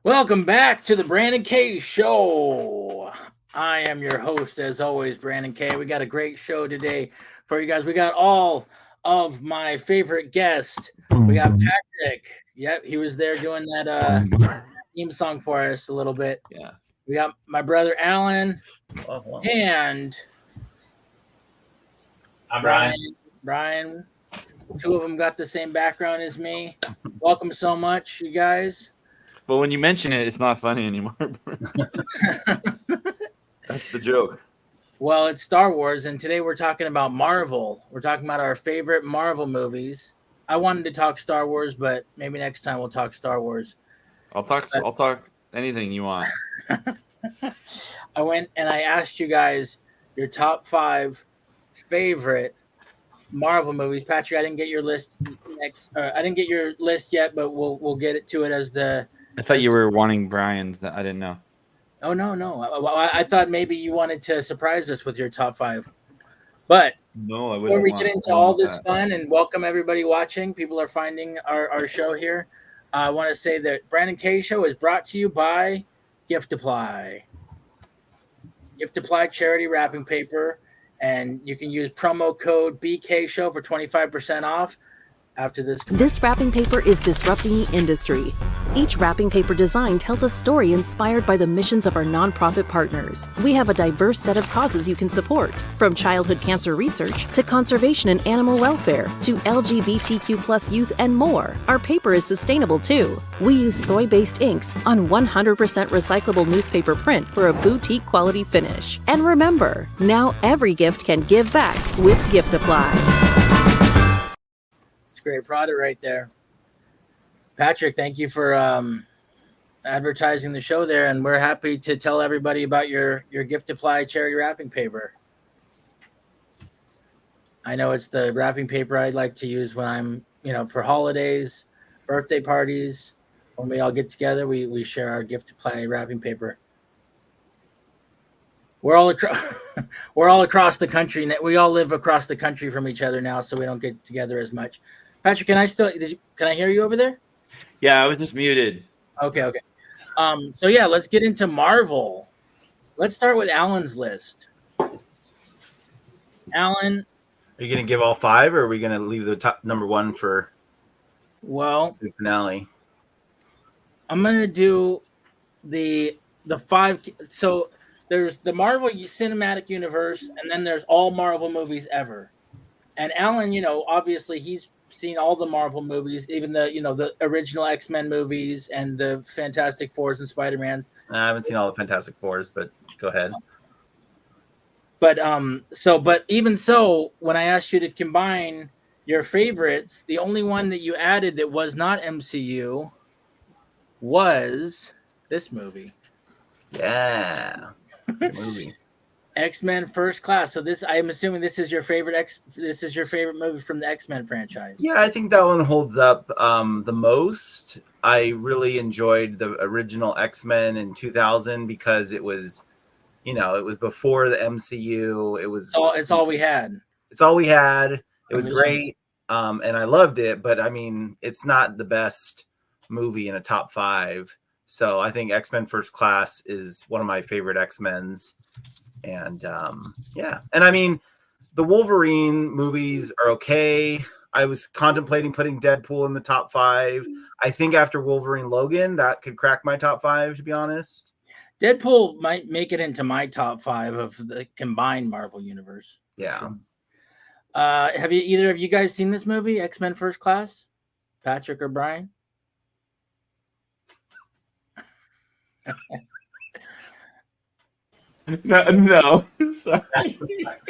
Welcome back to the Brandon K Show. I am your host, as always, Brandon K. We got a great show today for you guys. We got all of my favorite guests. We got Patrick. Yep, he was there doing that theme song for us a little bit. Yeah. We got my brother Alan. And I'm Brian. Two of them got the same background as me. Welcome so much, you guys. But when you mention it, it's not funny anymore. That's the joke. Well, it's Star Wars, and today we're talking about Marvel. We're talking about our favorite Marvel movies. I wanted to talk Star Wars, but maybe next time we'll talk Star Wars. I'll talk anything you want. I went and I asked you guys your top 5 favorite Marvel movies. Patrick, I didn't get your list I didn't get your list yet, but we'll get to it as the. I thought you were wanting Brian's. I didn't know. Oh no! I thought maybe you wanted to surprise us with your top 5. But no, I wouldn't. Before we get into all this fun and welcome everybody watching, people are finding our show here. I want to say that Brandon K Show is brought to you by Giftiply. Giftiply charity wrapping paper, and you can use promo code BK Show for 25% off. After this wrapping paper is disrupting the industry. Each wrapping paper design tells a story inspired by the missions of our nonprofit partners. We have a diverse set of causes you can support, from childhood cancer research to conservation and animal welfare to LGBTQ+ youth and more. Our paper is sustainable too. We use soy-based inks on 100% recyclable newspaper print for a boutique quality finish. And remember, now every gift can give back with Giftiply. Great product right there. Patrick, thank you for advertising the show there, and we're happy to tell everybody about your Giftiply charity wrapping paper. I know it's the wrapping paper I'd like to use when I'm, for holidays, birthday parties, when we all get together, we share our Giftiply wrapping paper. We're all across the country. We all live across the country from each other now, so we don't get together as much. Patrick, can I hear you over there? Yeah, I was just muted. Okay. So yeah, let's get into Marvel. Let's start with Alan's list. Alan, are you going to give all 5, or are we going to leave the top number 1 for the finale? I'm going to do the 5. So there's the Marvel Cinematic Universe, and then there's all Marvel movies ever. And Alan, obviously he's seen all the Marvel movies, even the original X-Men movies and the Fantastic Fours and Spider-Mans. I haven't seen all the Fantastic Fours, but go ahead. But even so, when I asked you to combine your favorites, the only one that you added that was not MCU was this movie. Yeah. Good movie. X-Men First Class. So I'm assuming this is your favorite movie from the X-Men franchise. Yeah, I think that one holds up the most. I really enjoyed the original X-Men in 2000 because it was, it was before the MCU. It's all we had. It's all we had. It was great. And I loved it, but I mean, it's not the best movie in a top 5. So I think X-Men First Class is one of my favorite X-Men's. And and I mean, the Wolverine movies are okay. I was contemplating putting Deadpool in the top 5. I think after Wolverine Logan, that could crack my top 5, to be honest. Deadpool might make it into my top 5 of the combined Marvel universe. Yeah. So, have either of you guys seen this movie, X-Men First Class? Patrick or Brian? No. Sorry.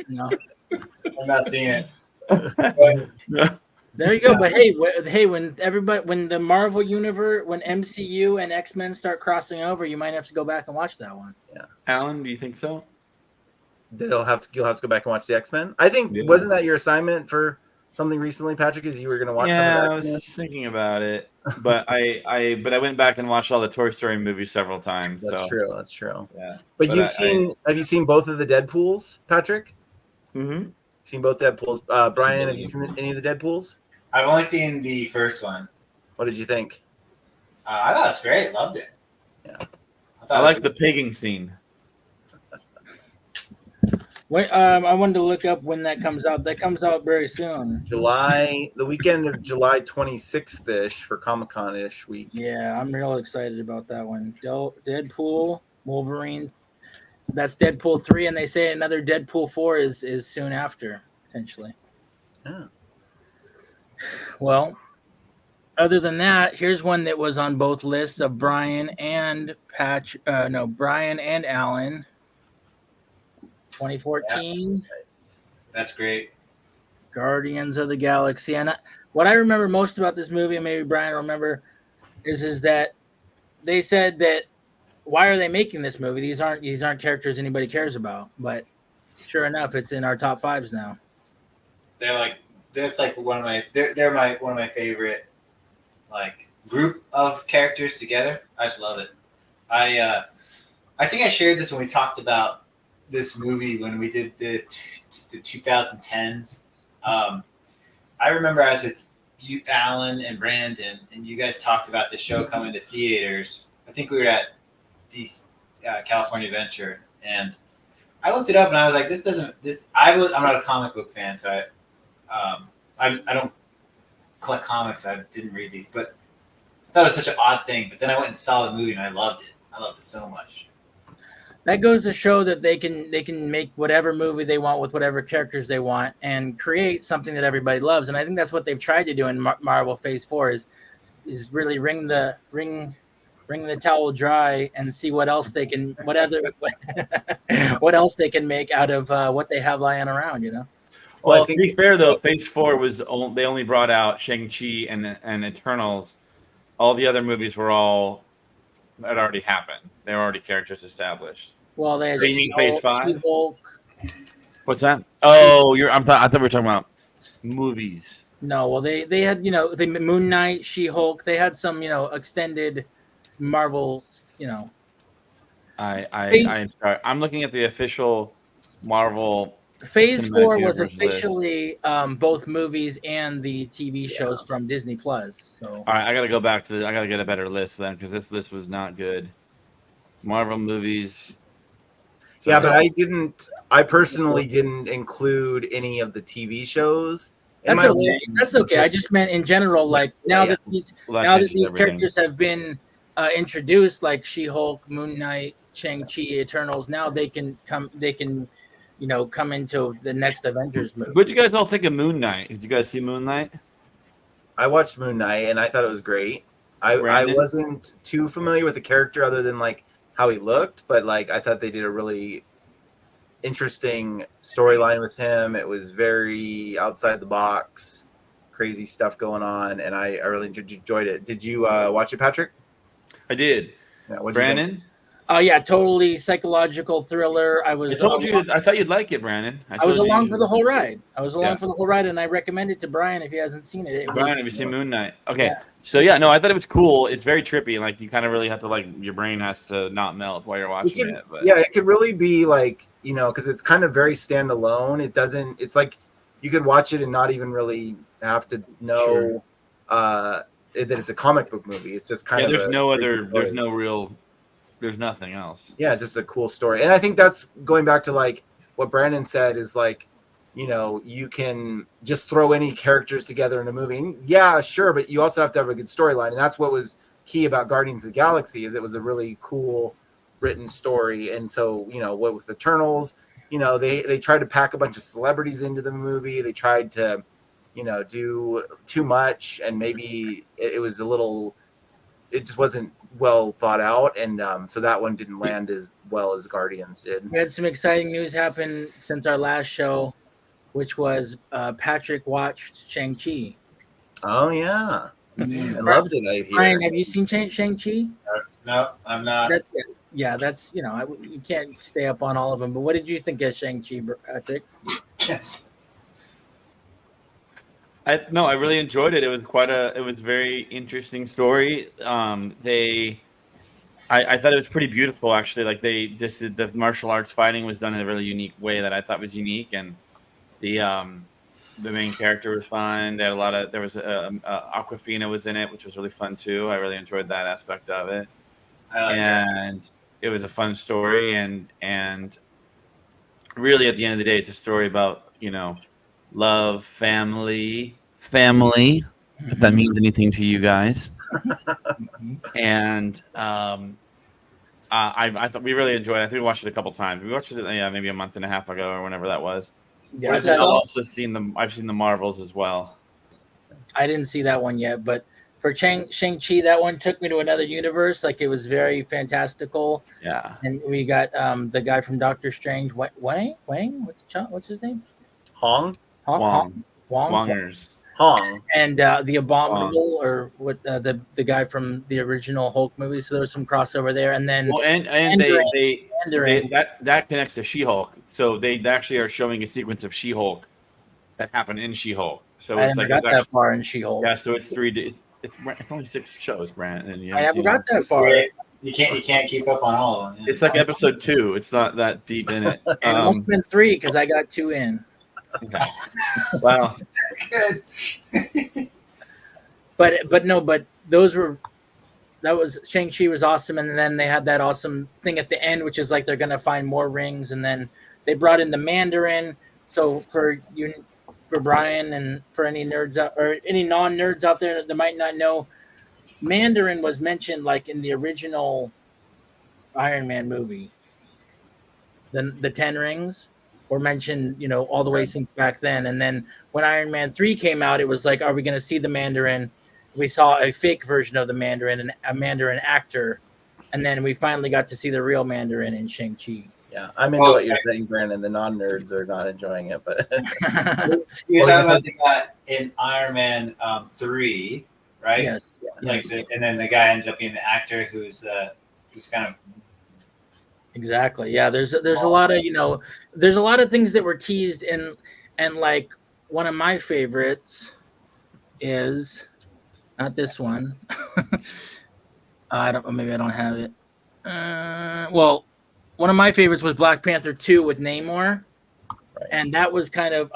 No. I'm not seeing it. No. There you go. But hey, when the Marvel universe, when MCU and X-Men start crossing over, you might have to go back and watch that one. Yeah. Alan, do you think so? You'll have to go back and watch the X-Men. I think wasn't that your assignment for something recently, Patrick? Is you were going to watch some of the X-Men? I was thinking about it, but I went back and watched all the Toy Story movies several times. That's true. That's true. Yeah. But have you seen both of the Deadpools, Patrick? Mm-hmm. Seen both Deadpools. Brian, have you seen any of the Deadpools? I've only seen the first one. What did you think? I thought it was great. Loved it. Yeah. I like the pigging scene. Wait, I wanted to look up when that comes out. That comes out very soon. The weekend of July 26th ish for Comic-Con ish week. Yeah, I'm real excited about that one. Deadpool, Wolverine. That's Deadpool 3, and they say another Deadpool 4 is soon after, potentially. Yeah. Well, other than that, here's one that was on both lists of Brian and Brian and Alan. 2014. That's great. Guardians of the Galaxy. And what I remember most about this movie, and maybe Brian will remember, is that they said that why are they making this movie? These aren't characters anybody cares about. But sure enough, it's in our top fives now. That's like one of my favorite like group of characters together. I just love it. I think I shared this when we talked about this movie when we did the 2010s. I remember I was with you, Alan and Brandon, and you guys talked about the show coming to theaters. I think we were at California Adventure, and I looked it up and I was like, I'm not a comic book fan, so I don't collect comics. So I didn't read these, but I thought it was such an odd thing. But then I went and saw the movie and I loved it. I loved it so much. That goes to show that they can make whatever movie they want with whatever characters they want and create something that everybody loves. And I think that's what they've tried to do in Marvel Phase 4 is really wring the towel dry and see what else they can what else they can make out of what they have lying around, you know. Well, to be fair though, Phase 4 they only brought out Shang-Chi and Eternals. All the other movies were all that already happened. They were already characters established. Well, they had you mean Phase 5? She-Hulk. What's that? Oh, I thought we were talking about movies. No, well they had the Moon Knight, She-Hulk. They had some extended Marvel. I'm sorry. I'm looking at the official Marvel. Phase 4 was Universe officially both movies and the TV shows from Disney Plus. So. All right, I gotta go back to. I gotta get a better list then because this list was not good. Marvel movies. So yeah, but I personally didn't include any of the TV shows. That's okay. That's okay. I just meant in general, like now that these characters have been introduced, like She-Hulk, Moon Knight, Shang-Chi, Eternals. Now they can come. They can. Come into the next Avengers movie. What did you guys all think of Moon Knight? Did you guys see Moon Knight? I watched Moon Knight and I thought it was great. I wasn't too familiar with the character other than like how he looked, but like I thought they did a really interesting storyline with him. It was very outside the box, crazy stuff going on, and I really enjoyed it. Did you watch it, Patrick? I did. Yeah, Brandon? Yeah, totally psychological thriller. I told you. I thought you'd like it, Brandon. I was along for the whole ride. For the whole ride, and I recommend it to Brian if he hasn't seen it. Brian, have you seen Moon Knight? Okay, so I thought it was cool. It's very trippy. Like you kind of really have to your brain has to not melt while you're watching it. But. Yeah, it could really be like because it's kind of very standalone. It doesn't. It's like you could watch it and not even really have to know that it's a comic book movie. It's just kind of There's nothing else. Yeah, just a cool story. And I think that's going back to like what Brandon said is like, you can just throw any characters together in a movie. And yeah, sure, but you also have to have a good storyline. And that's what was key about Guardians of the Galaxy is it was a really cool written story. And so, what with Eternals, they tried to pack a bunch of celebrities into the movie. They tried to, do too much and maybe it was it just wasn't well thought out, and so that one didn't land as well as Guardians did. We had some exciting news happen since our last show, which was Patrick watched Shang-Chi. Oh yeah, I loved it. I hear. Brian, have you seen Shang-Chi? No, I'm not. That's you can't stay up on all of them. But what did you think of Shang-Chi, Patrick? Yes. I really enjoyed it. It was it was very interesting story. I thought it was pretty beautiful actually. Like they just did the martial arts fighting was done in a really unique way that I thought was unique, and The main character was fun. They had a lot of. There was Aquafina was in it, which was really fun too. I really enjoyed that aspect of it, I like that. and it was a fun story. And really, at the end of the day, it's a story about love, family. If that means anything to you guys. And I thought we really enjoyed it. I think we watched it a couple times. We watched it maybe a month and a half ago or whenever that was. Yeah, What's I've it called? also seen I've seen the Marvels as well. I didn't see that one yet, but for Shang-Chi, that one took me to another universe. Like, it was very fantastical. Yeah. And we got the guy from Doctor Strange, Wang? What's his name? Hong. Wong. Wongers. Hong. And the Abominable, or what the guy from the original Hulk movie. So there was some crossover there, and then Well, and Mandarin. that connects to She-Hulk. So they actually are showing a sequence of She-Hulk that happened in She-Hulk. So I it's never like got that far in She-Hulk. yeah. So it's 3D. It's only 6 shows, Brant. And you I haven't never seen got that far. You can't keep up on all of them. It's like episode 2. It's not that deep in it. And it must have been 3 because I got 2 in. Okay. Wow. Good. But that was Shang-Chi was awesome, and then they had that awesome thing at the end, which is like they're gonna find more rings, and then they brought in the Mandarin. So for Brian, and for any nerds out or any non-nerds out there that might not know, Mandarin was mentioned like in the original Iron Man movie. The 10 rings were mentioned, all the way since back then. And then when Iron Man 3 came out, it was like, are we going to see the Mandarin? We saw a fake version of the Mandarin and a Mandarin actor. And then we finally got to see the real Mandarin in Shang-Chi. Yeah, I'm into what you're saying, Brandon. The non-nerds are not enjoying it, but You're talking about the guy in Iron Man 3, right? Yes. Like and then the guy ended up being the actor who's kind of Exactly. Yeah. There's a lot of, there's a lot of things that were teased, and like one of my favorites is not this one. Maybe I don't have it. Well, one of my favorites was Black Panther 2 with Namor. Right. And that was kind of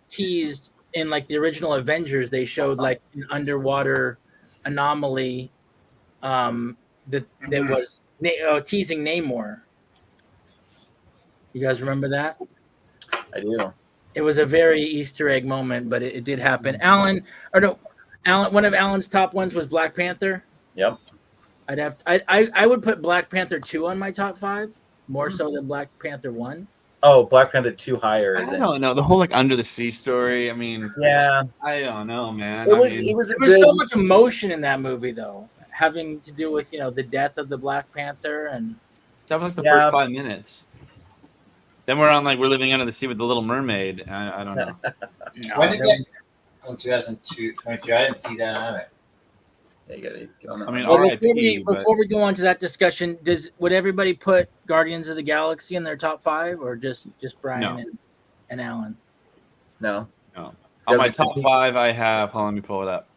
teased in like the original Avengers. They showed like an underwater anomaly that was teasing Namor. You guys remember that? I do. It was a very Easter egg moment, but it did happen. Alan, one of Alan's top ones was Black Panther. Yep. I would put Black Panther 2 on my top 5, more so than Black Panther 1. Oh, Black Panther 2 higher. I don't know. The whole like under the sea story. I mean, yeah, I don't know, man. it was so much emotion in that movie, though, having to do with the death of the Black Panther, and that was like the first 5 minutes. Then we're living under the sea with the Little Mermaid. I don't know. When did that? 2022. I didn't see that either. You gotta get on that. I mean, well, R.I.P., before we go on to that discussion, would everybody put Guardians of the Galaxy in their top 5, or just Brian and Alan? No. On my top 5, I have. Hold on, let me pull it up.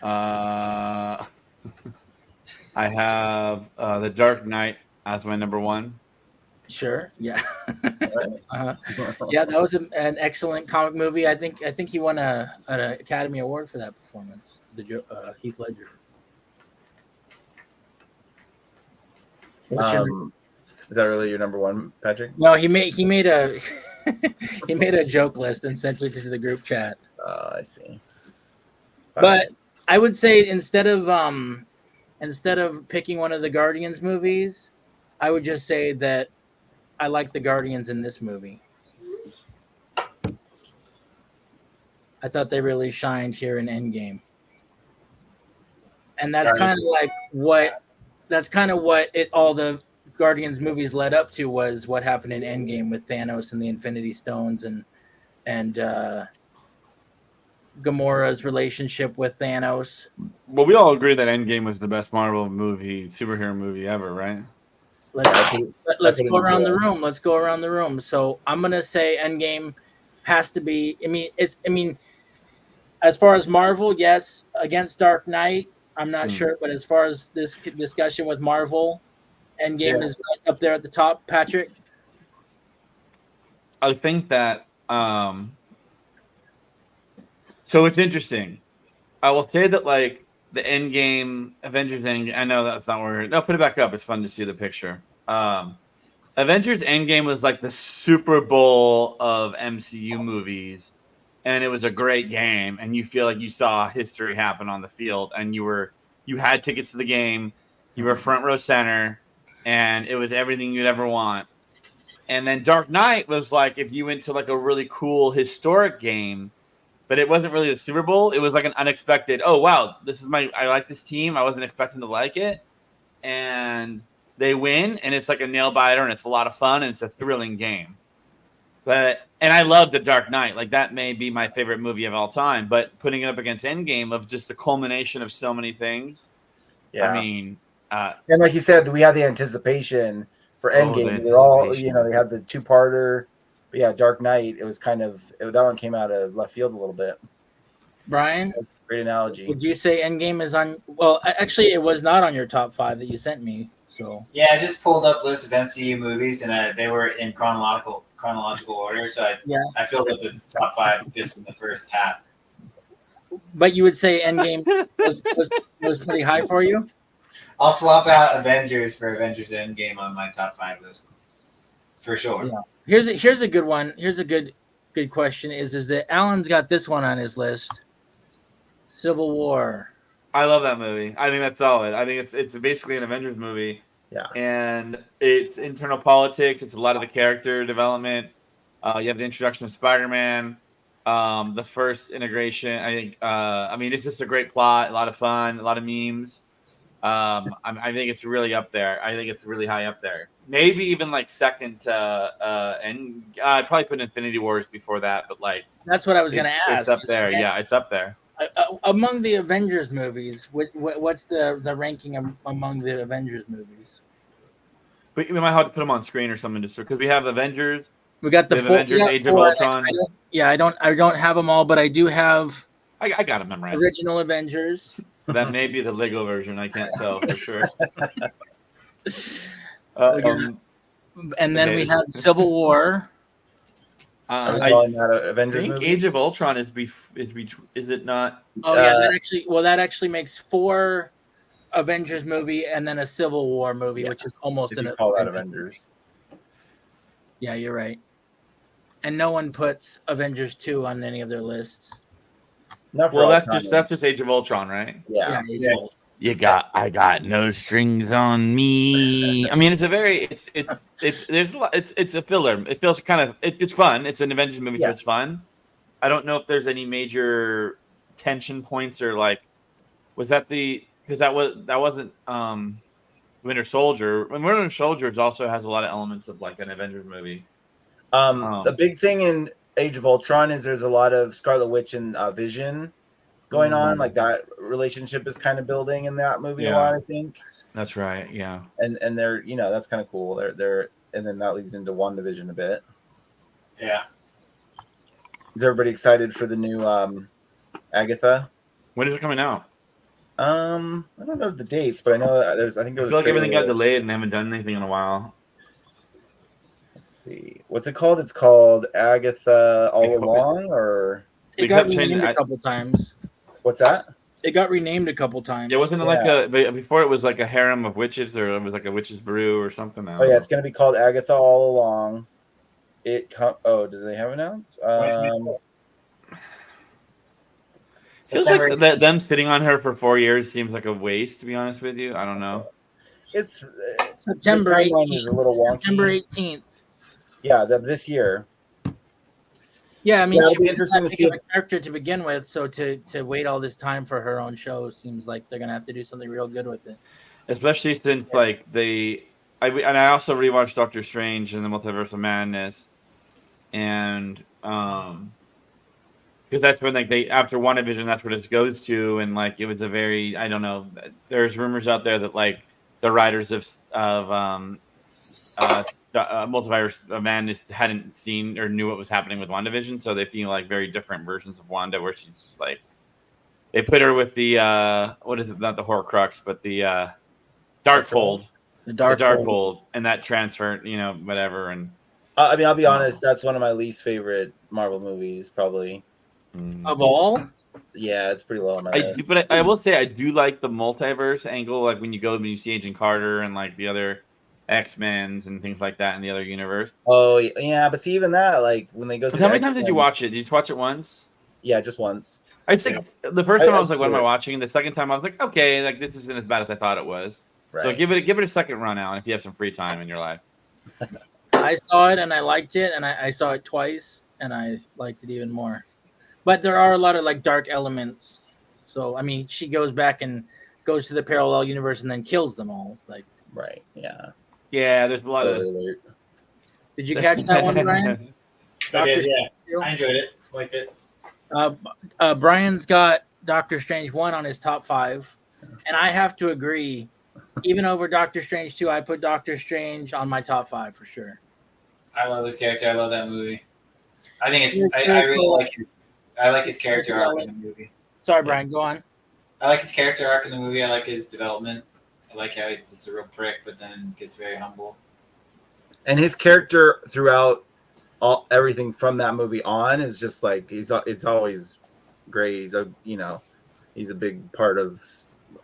I have The Dark Knight as my number 1. Sure. Yeah. Yeah, that was an excellent comic movie. I think he won an Academy Award for that performance. Heath Ledger. Is that really your number 1, Patrick? No, he made a he made a joke list and sent it to the group chat. I see. But I would say instead of picking one of the Guardians movies, I would just say that I like the Guardians in this movie. I thought they really shined here in Endgame. And that's kind of like what all the Guardians movies led up to, was what happened in Endgame with Thanos and the Infinity Stones and Gamora's relationship with Thanos. Well, we all agree that Endgame was the best Marvel superhero movie ever, right? Let's go around the room. Let's go around the room. So I'm gonna say Endgame has to be. I mean, as far as Marvel, yes, against Dark Knight, I'm not sure, but as far as this discussion with Marvel, Endgame is right up there at the top. Patrick, I think that so it's interesting. I will say that like the Endgame Avengers thing. I know that's not where. No, put it back up. It's fun to see the picture. Avengers Endgame was like the Super Bowl of MCU movies, and it was a great game. And you feel like you saw history happen on the field, and you had tickets to the game. You were front row center, and it was everything you'd ever want. And then Dark Knight was like if you went to like a really cool historic game, but it wasn't really the Super Bowl. It was like an unexpected. Oh wow, I like this team. I wasn't expecting to like it, and they win, and it's like a nail biter, and it's a lot of fun, and it's a thrilling game. And I love The Dark Knight. Like that may be my favorite movie of all time. But putting it up against Endgame of just the culmination of so many things. Yeah. I mean, and like you said, we had the anticipation for Endgame. They're all, they had the two-parter. But yeah, Dark Knight. It was that one came out of left field a little bit. Brian, great analogy. Would you say Endgame is on? Well, actually, it was not on your top 5 that you sent me. So yeah, I just pulled up lists of MCU movies, and they were in chronological order. So I filled up the top 5 just in the first half. But you would say Endgame was pretty high for you? I'll swap out Avengers for Avengers Endgame on my top 5 list for sure. Yeah. Here's a good one. Here's a good question. Is that Alan's got this one on his list? Civil War. I love that movie. I think that's solid. I think it's basically an Avengers movie. Yeah. And it's internal politics. It's a lot of the character development. You have the introduction of Spider-Man. The first integration. I think. I mean, it's just a great plot. A lot of fun. A lot of memes. I think it's really up there. I think it's really high up there. Maybe even like second to and I'd probably put Infinity Wars before that. But like that's what I was going to ask. It's up there. Yeah, it's up there. Among the Avengers movies, what's the ranking among the Avengers movies? We might have to put them on screen or something, just because we have Avengers. We got the Avengers, Age of Ultron. I don't have them all, but I do have. I got them memorized. Original Avengers. That may be the Lego version. I can't tell for sure. And then we have Civil War. I think Age of Ultron is it not? Oh yeah, that actually makes 4 Avengers movie and then a Civil War movie, which is almost an. Call that Avengers. Yeah, you're right. And no one puts Avengers 2 on any of their lists. That's just Age of Ultron, right? Yeah. I got no strings on me. I mean, it's a filler. It feels it's fun. It's an Avengers movie, so it's fun. I don't know if there's any major tension points or like, was that because that wasn't Winter Soldier. And Winter Soldier also has a lot of elements of like an Avengers movie. The big thing in Age of Ultron is there's a lot of Scarlet Witch and Vision going on. Like that relationship is kind of building in that movie a lot, I think. That's right. Yeah. And they're, that's kind of cool. They're and then that leads into WandaVision a bit. Yeah. Is everybody excited for the new Agatha? When is it coming out? I don't know the dates, but I know I think there was I feel like everything got delayed and they haven't done anything in a while. Let's see. What's it called? It's called Agatha All Along, or it got renamed a couple times. What's that? It got renamed a couple times. Yeah, wasn't it like before it was like a harem of witches, or it was like a witch's brew or something? Oh yeah, it's gonna be called Agatha All Along. Does they have announced? Feels like that them sitting on her for 4 years seems like a waste, to be honest with you. I don't know. It's September 18th. Is a little wonky. September 18th. Yeah, this year. Yeah, I mean, she was interesting to see a character to begin with, so to wait all this time for her own show seems like they're gonna have to do something real good with it. Especially since I also rewatched Doctor Strange and the Multiverse of Madness, and because that's when after WandaVision, that's what it goes to, and like it was a very, I don't know. There's rumors out there that like the writers of Multiverse of Madness hadn't seen or knew what was happening with WandaVision, so they feel like very different versions of Wanda, where she's just like they put her with the what is it? Not the Horcrux, but the Darkhold. The Darkhold, and that transfer, whatever, and I mean, I'll be honest. That's one of my least favorite Marvel movies, probably. Of all? Yeah, it's pretty low on my list. But I will say I do like the multiverse angle, like when you see Agent Carter and like the other X-Men's and things like that in the other universe. Oh yeah, but see, even that, like when they go through. How many times did you watch it? Did you just watch it once? Yeah, just once. I'd say the first time I was like, "What am I watching?" The second time I was like, "Okay, like this isn't as bad as I thought it was." Right. So give it a second run out if you have some free time in your life. I saw it and I liked it, and I saw it twice and I liked it even more. But there are a lot of like dark elements. So I mean, she goes back and goes to the parallel universe and then kills them all. Like, right? Yeah. Yeah, there's a lot of. Did you catch that one, Brian? I did. Yeah, I enjoyed it. Liked it. Brian's got Doctor Strange 1 on his top 5, and I have to agree. Even over Doctor Strange 2, I put Doctor Strange on my top 5 for sure. I love this character. I love that movie. I think it's. I really like his. I like his character arc in the movie. Sorry, Brian. Go on. I like his character arc in the movie. I like his development. I like how he's just a real prick, but then gets very humble. And his character throughout everything from that movie on is just like it's always great. He's he's a big part of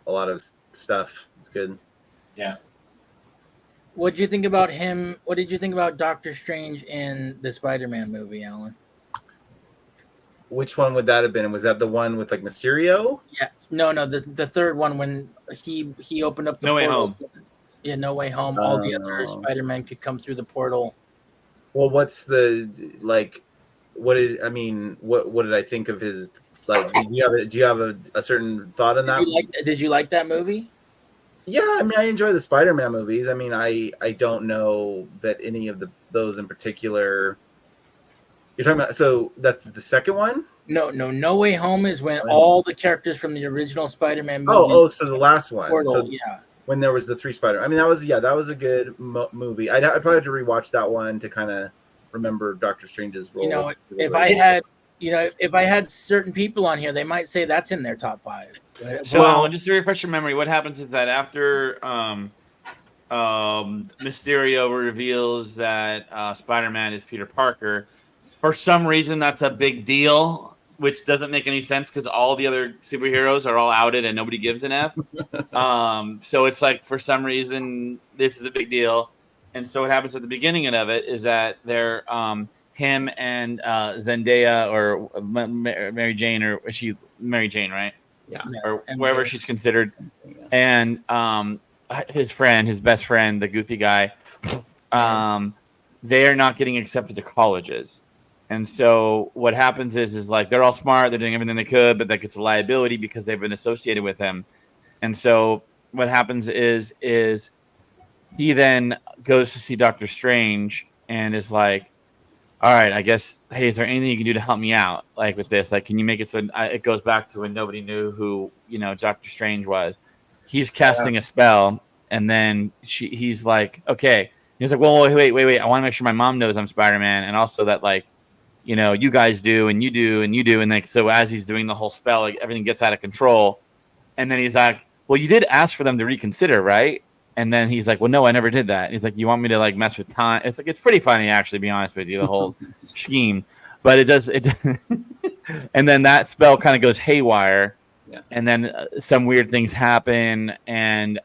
a lot of stuff. It's good. Yeah. What did you think about him? What did you think about Doctor Strange in the Spider-Man movie, Alan? Which one would that have been? Was that the one with like Mysterio? Yeah. No, the third one when he opened up the No Way portal. Home. Yeah, No Way Home. All the other Spider-Man could come through the portal. Well, what's the like? What did I think of his? Like, do you have a certain thought on that? Did you like that movie? Yeah, I mean, I enjoy the Spider-Man movies. I mean, I don't know that any of those in particular. You're talking about, so that's the second one? No Way Home is when all the characters from the original Spider-Man movie. So the last one. Portal, so when there was the 3 Spider. I mean, that was a good movie. I'd probably have to rewatch that one to kind of remember Doctor Strange's role. You know, if I had certain people on here, they might say that's in their top 5. So, just to refresh your memory, what happens is that after Mysterio reveals that Spider-Man is Peter Parker, for some reason that's a big deal, which doesn't make any sense because all the other superheroes are all outed and nobody gives an F. So it's like, for some reason, this is a big deal. And so what happens at the beginning of it is that they're him and Zendaya or Mary Jane, or is she Mary Jane, right? Yeah. Or wherever she's considered. And his best friend, the goofy guy, they are not getting accepted to colleges. And so what happens is like they're all smart, they're doing everything they could, but that gets a liability because they've been associated with him. And so what happens is he then goes to see Doctor Strange and is like, all right, I guess, hey, is there anything you can do to help me out, like with this? Like, can you make it so it goes back to when nobody knew who, Doctor Strange was? He's casting a spell, and then he's like, okay. He's like, well, wait. I want to make sure my mom knows I'm Spider-Man, and also that, like, you guys do, and you do, and you do. And like, so as he's doing the whole spell, like everything gets out of control. And then he's like, well, you did ask for them to reconsider, right? And then he's like, well, no, I never did that. And he's like, you want me to like mess with time? It's like, it's pretty funny, actually, to be honest with you, the whole scheme. But it does. And then that spell kind of goes haywire. Yeah. And then some weird things happen. And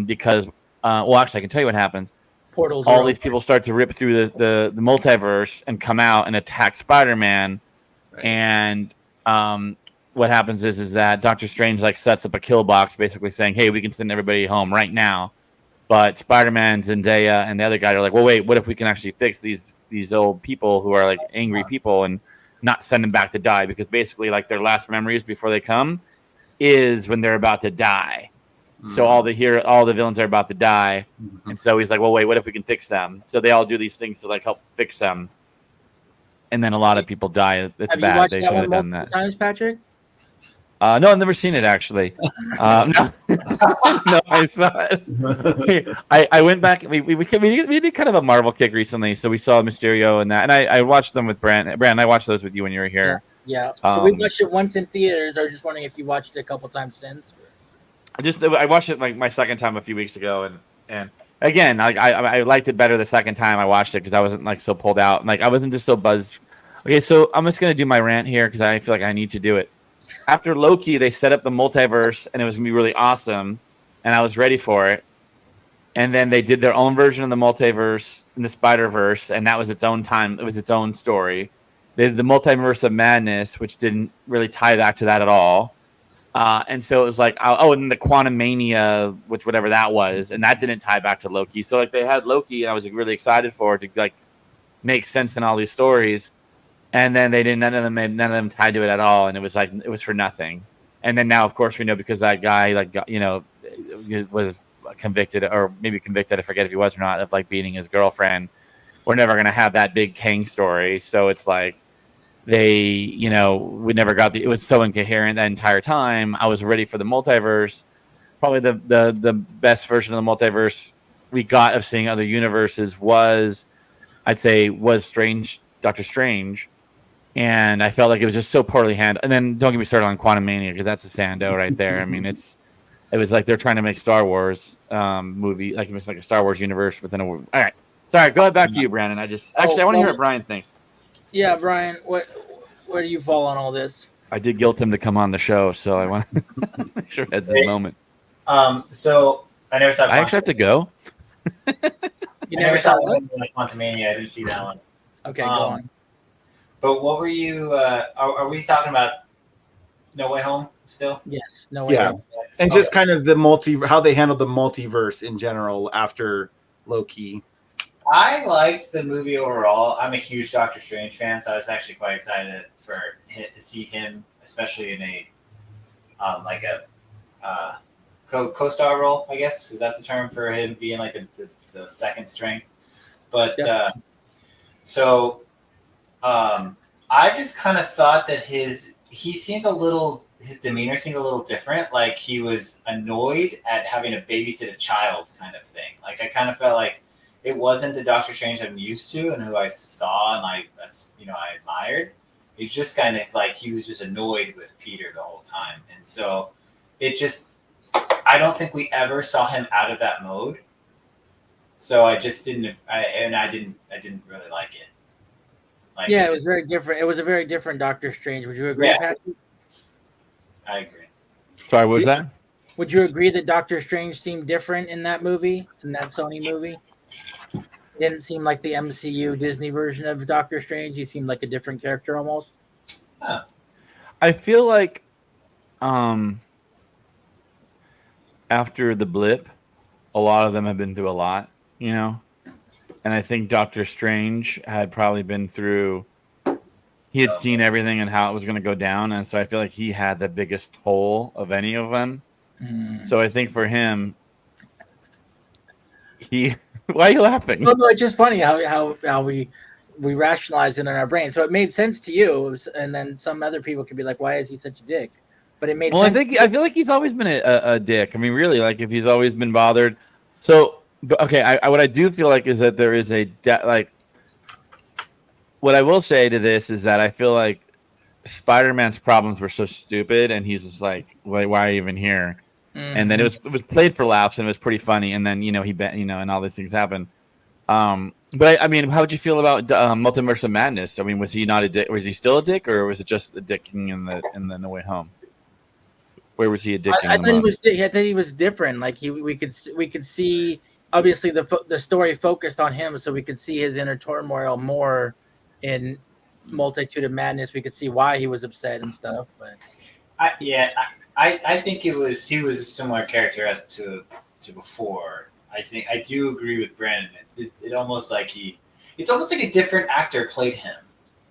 because, actually, I can tell you what happens. Portals. All these people start to rip through the multiverse and come out and attack Spider-Man. Right. And what happens is that Doctor Strange like sets up a kill box, basically saying, hey, we can send everybody home right now. But Spider-Man, Zendaya, and the other guy are like, well, wait, what if we can actually fix these old people who are like angry people and not send them back to die? Because basically like their last memories before they come is when they're about to die. So all the villains are about to die. And so he's like, well, wait, what if we can fix them? So they all do these things to like help fix them. And then a lot of people die. It's have bad. You watched they that should one have done that. Times, Patrick? No, I've never seen it actually. No, no, I saw it. I went back. We did kind of a Marvel kick recently, so we saw Mysterio and that, and I watched them with Brand. I watched those with you when you were here. Yeah. So we watched it once in theaters. I was just wondering if you watched it a couple times since. I watched it like my second time a few weeks ago, and again, I liked it better the second time I watched it because I wasn't like so pulled out. Like I wasn't just so buzzed. Okay, so I'm just gonna do my rant here because I feel like I need to do it. After Loki, they set up the multiverse and it was gonna be really awesome, and I was ready for it. And then they did their own version of the multiverse in the Spider-Verse, and that was its own time. It was its own story. They did the Multiverse of Madness, which didn't really tie back to that at all. And so it was like, oh, and then the Quantum Mania, which whatever that was, and that didn't tie back to Loki. So like they had Loki, and I was like, really excited for it to like make sense in all these stories. And then they didn't. None of them tied to it at all, and it was like it was for nothing. And then now, of course, we know because that guy was convicted, or maybe convicted, I forget if he was or not, of like beating his girlfriend. We're never going to have that big Kang story. So it's like we never got it was so incoherent that entire time. I was ready for the multiverse. Probably the best version of the multiverse we got of seeing other universes was Doctor Strange. And I felt like it was just so poorly handled. And then don't get me started on Quantum Mania because that's a Sando right there. I mean, it was like they're trying to make Star Wars movie, like it's like a Star Wars universe within a. All right, sorry. Go back to you, Brandon. I want to hear what Brian thinks. Yeah, Brian, where do you fall on all this? I did guilt him to come on the show, so I want to make sure that's the moment. So I never saw. I actually have to go. You never saw Quantumania. I didn't see that one. Okay, go on. But what were you? Are we talking about No Way Home still? Yes, No Way Home. And just kind of how they handled the multiverse in general after Loki. I liked the movie overall. I'm a huge Doctor Strange fan, so I was actually quite excited to see him, especially in a co-star role. I guess is that the term for him being like the second strength? But I just kind of thought that his demeanor seemed a little different. Like he was annoyed at having to babysit a child kind of thing. Like I kind of felt like it wasn't the Doctor Strange I'm used to and who I saw and I admired. He's just kind of like, he was just annoyed with Peter the whole time. And so I don't think we ever saw him out of that mode. So I just didn't really like it. It was very different. It was a very different Doctor Strange. Would you agree, Patrick? I agree. Sorry, what was that? Would you agree that Doctor Strange seemed different in that movie, in that Sony movie? It didn't seem like the MCU Disney version of Doctor Strange. He seemed like a different character almost. Huh. I feel like after the blip, a lot of them have been through a lot, you know? And I think Doctor Strange had probably been through, he had seen everything and how it was going to go down. And so I feel like he had the biggest toll of any of them. So I think for him, why are you laughing? No, it's just funny how we rationalize it in our brain. So it made sense to you. And then some other people could be like, why is he such a dick? But it made sense. I feel like he's always been a dick. I mean, really, like if he's always been bothered. So, okay, what I do feel like is that there is what I will say to this is that I feel like Spider-Man's problems were so stupid, and he's just like, why are you even here? Mm-hmm. And then it was played for laughs, and it was pretty funny. And then and all these things happened. But I mean, how would you feel about Multiverse of Madness? I mean, was he not a dick? Was he still a dick, or was it just a dicking in the No Way Home? Where was he a dick? I thought he was different. Like we could see. Obviously, the story focused on him, so we could see his inner turmoil more in Multitude of Madness. We could see why he was upset and stuff. But I think he was a similar character as to before. I do agree with Brandon. It's almost like a different actor played him.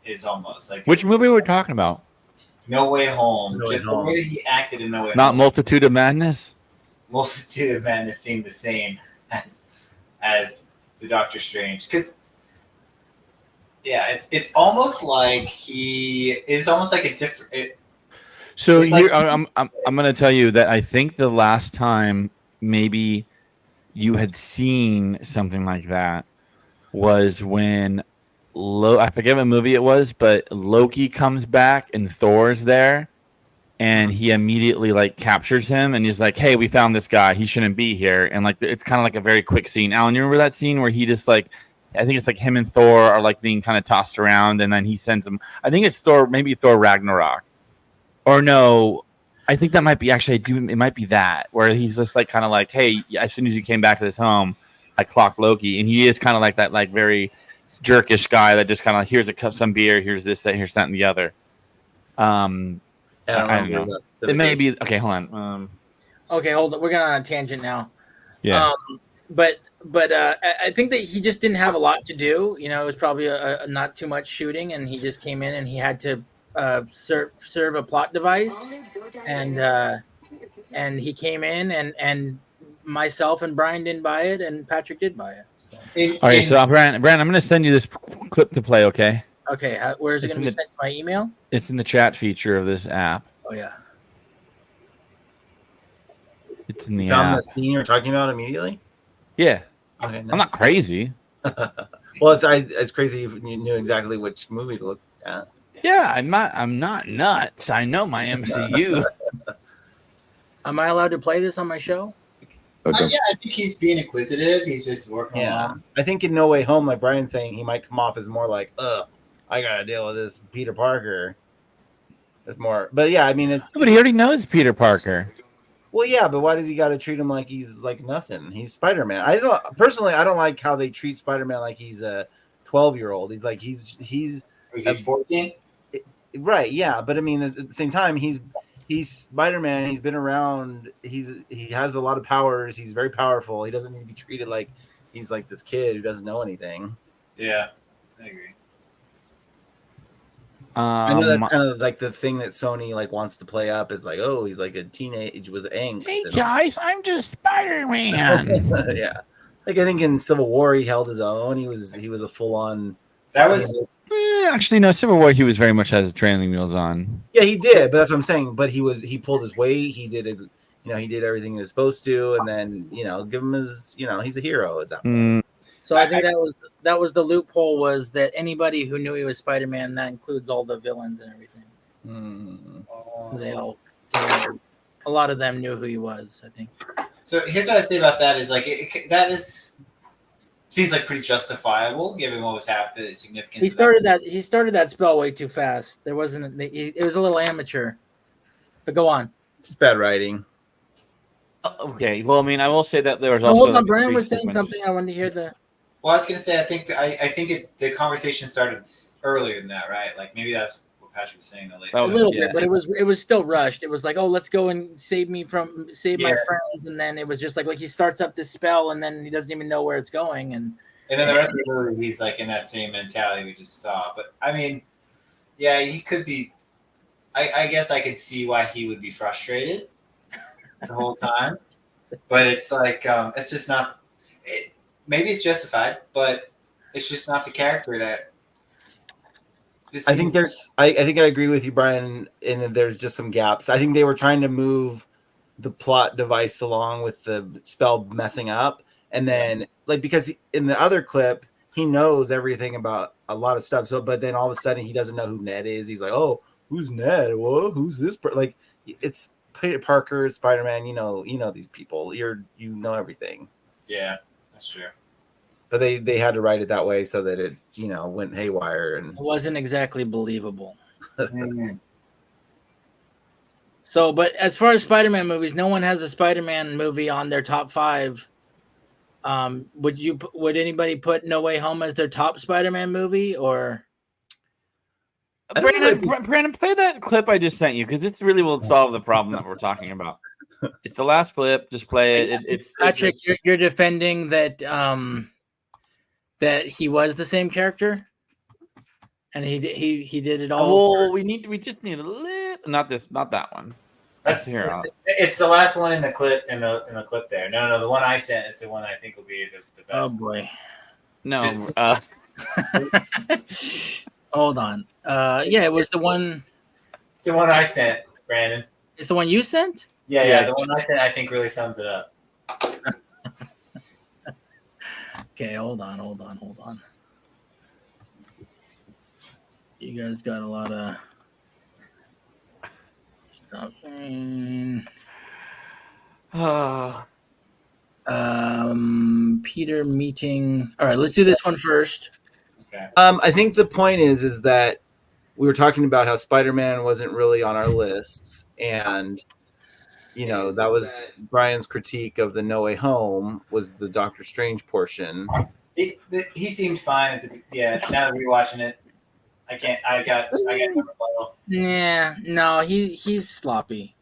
It's almost like which movie were we talking about? No Way Home. The way that he acted in No Way Home. Not Multitude of Madness. Multitude of Madness seemed the same as the Doctor Strange, because it's almost like he is almost like a different. So here, I'm going to tell you that I think the last time maybe you had seen something like that was when I forget what movie it was, but Loki comes back and Thor's there, and he immediately like captures him, and he's like, "Hey, we found this guy. He shouldn't be here." And like it's kind of like a very quick scene. Alan, you remember that scene where he just like, I think it's like him and Thor are like being kind of tossed around, and then he sends him. I think it's Thor, maybe Thor Ragnarok, or no. I think that might be actually. It might be that where he's just like kind of like, "Hey, as soon as you came back to this home, I clocked Loki," and he is kind of like that, like very jerkish guy that just kind of like, here's some beer, here's this, that, here's that, and the other. I don't know. It may be okay. Hold on. Okay, hold on. We're going on a tangent now. Yeah. But I think that he just didn't have a lot to do. You know, it was probably a not too much shooting, and he just came in and he had to serve a plot device, and he came in and myself and Brian didn't buy it, and Patrick did buy it. So. All right, so Brian, I'm going to send you this clip to play. Okay. Okay, where is it going to be sent to my email? It's in the chat feature of this app. Oh yeah. It's in the Found app. the scene you're talking about immediately? Yeah. Okay, nice. I'm not crazy. Well, it's crazy if you knew exactly which movie to look at. Yeah, I'm not nuts. I know my MCU. Am I allowed to play this on my show? Yeah, I think he's being inquisitive. He's just working along. I think in No Way Home, like Brian's saying, he might come off as more like, I gotta deal with this Peter Parker. It's more, but yeah, I mean, it's. But he already knows Peter Parker. Well, yeah, but why does he got to treat him like he's like nothing? He's Spider-Man. I don't like how they treat Spider-Man like he's a 12-year-old. He's like he's 14. Right? Yeah, but I mean, at the same time, he's Spider-Man. He's been around. He has a lot of powers. He's very powerful. He doesn't need to be treated like he's like this kid who doesn't know anything. Yeah, I agree. I know that's kind of like the thing that Sony like wants to play up is like, oh, he's like a teenage with angst. Hey guys, I'm just Spider-Man. Yeah, like I think in Civil War he held his own. He was a full on. That was actually no, Civil War. He was very much has the training wheels on. Yeah, he did, but that's what I'm saying. But he pulled his weight. He did it. You know, he did everything he was supposed to, and then give him his. He's a hero at that point. So I think that was the loophole, was that anybody who knew he was Spider-Man, that includes all the villains and everything. So a lot of them knew who he was, I think. So here's what I say about that is like that seems like pretty justifiable given what was happening, the significance. He started that spell way too fast. There wasn't. It was a little amateur. But go on. It's bad writing. Okay. Well, I mean, I will say that there was also. Hold on, Brian was saying something. I wanted to hear the. Well, I was gonna say I think the conversation started earlier than that, right? Like maybe that's what Patrick was saying. A little bit, but it was still rushed. It was like, oh, let's go and save my friends, and then it was just like he starts up this spell, and then he doesn't even know where it's going, and then the rest of the movie he's like in that same mentality we just saw. But I mean, yeah, he could be. I guess I could see why he would be frustrated the whole time, but it's like it's just not. Maybe it's justified, but it's just not the character that. I think I agree with you, Brian, and that there's just some gaps. I think they were trying to move the plot device along with the spell messing up, and then because in the other clip he knows everything about a lot of stuff. So, but then all of a sudden he doesn't know who Ned is. He's like, "Oh, who's Ned? Whoa, who's this?" Like it's Peter Parker, Spider-Man. You know these people. You know everything. Yeah, that's true. But they had to write it that way so that it went haywire, and it wasn't exactly believable. So, but as far as Spider-Man movies, no one has a Spider-Man movie on their top 5. Would anybody put No Way Home as their top Spider-Man movie, or? Brandon, play that clip I just sent you because this really will solve the problem that we're talking about. It's the last clip. Just play it. It's Patrick. You're defending that. That he was the same character, and he did it all. Oh, we just need a little. Not that one. It's the last one in the clip in the clip there. No, the one I sent is the one I think will be the best. Oh boy, no. Hold on. Yeah, it was the one. It's the one I sent, Brandon. It's the one you sent. Yeah. The one I sent I think really sums it up. Okay, hold on. You guys got a lot of. Peter meeting. All right, let's do this one first. Okay. I think the point is that we were talking about how Spider-Man wasn't really on our lists, and that was Brian's critique of the No Way Home was the Doctor Strange portion. He seemed fine at the now that we're watching it, I got no rebuttal. Yeah, no, he's sloppy.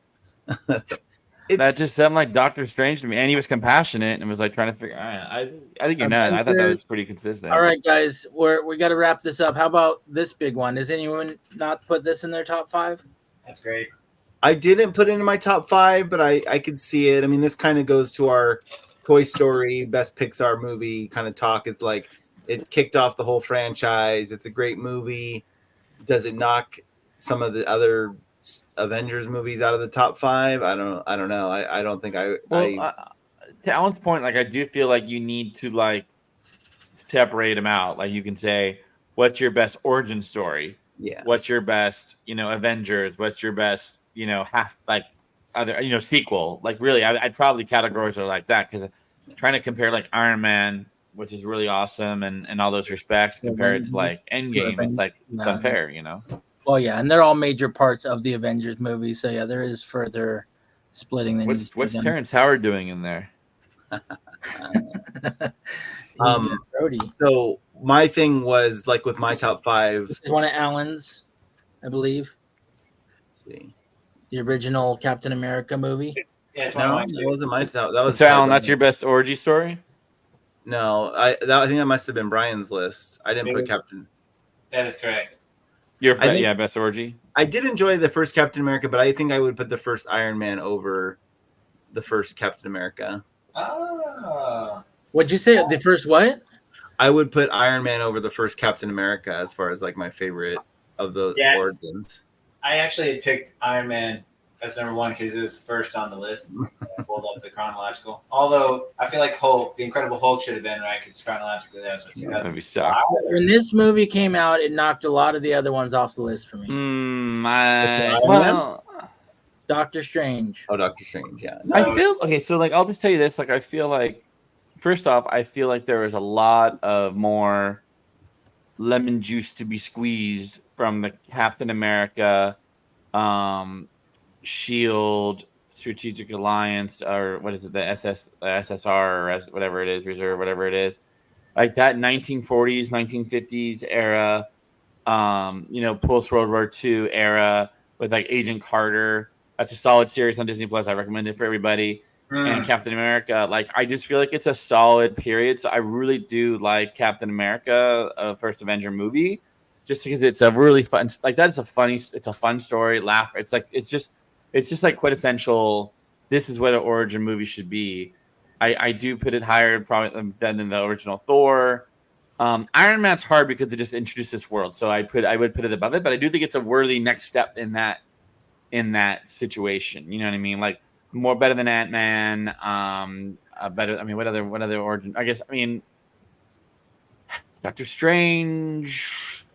That just sounded like Doctor Strange to me, and he was compassionate and was like trying to figure. I think you're not. I thought that was pretty consistent. All right, guys, we got to wrap this up. How about this big one? Does anyone not put this in their top 5? That's great. I didn't put it in my top 5, but I could see it. I mean, this kind of goes to our Toy Story Best Pixar movie kind of talk. It's like it kicked off the whole franchise. It's a great movie. Does it knock some of the other Avengers movies out of the top 5? I don't know. I don't think I. Well, to Alan's point, like I do feel like you need to like separate them out. Like you can say, what's your best origin story? Yeah. What's your best, Avengers? What's your best, half like other, sequel? Like really, I'd probably categorize it like that because trying to compare like Iron Man, which is really awesome and all those respects, compare it to like Endgame, it's like it's unfair, Well, yeah, and they're all major parts of the Avengers movie, so yeah, there is further splitting. What's Terrence Howard doing in there? So my thing was like with my top 5. This is one of Alan's, I believe. Let's see. The original Captain America movie. It's one of mine. That wasn't my top. That was so Alan. That's your best orgy story. No, I think that must have been Brian's list. I didn't put Captain. That is correct. Best orgy. I did enjoy the first Captain America, but I think I would put the first Iron Man over the first Captain America. Oh. What'd you say? The first what? I would put Iron Man over the first Captain America as far as like my favorite of the origins. I actually had picked Iron Man as number 1 because it was first on the list. I pulled up the chronological. Although I feel like the Incredible Hulk should have been right because chronologically that was what that'd be sucks. When this movie came out, it knocked a lot of the other ones off the list for me. Doctor Strange. Oh, Doctor Strange, yeah. I feel okay. So like, I'll just tell you this. Like, I feel like first off, I feel like there was a lot of more lemon juice to be squeezed from the Captain America, Shield, Strategic Alliance, or what is it, the SSR, or whatever it is, Reserve, whatever it is, like that 1940s, 1950s era, post World War II era with like Agent Carter. That's a solid series on Disney Plus. I recommend it for everybody. And Captain America, like I just feel like it's a solid period. So I really do like Captain America, first Avenger movie, just because it's a really fun, like that is it's a fun story. Laugh. It's just like quintessential. This is what an origin movie should be. I do put it higher probably than the original Thor. Iron Man's hard because it just introduced this world. So I would put it above it, but I do think it's a worthy next step in that situation. You know what I mean? Like more better than Ant-Man. Better. I mean, what other origin? I guess. I mean, Doctor Strange.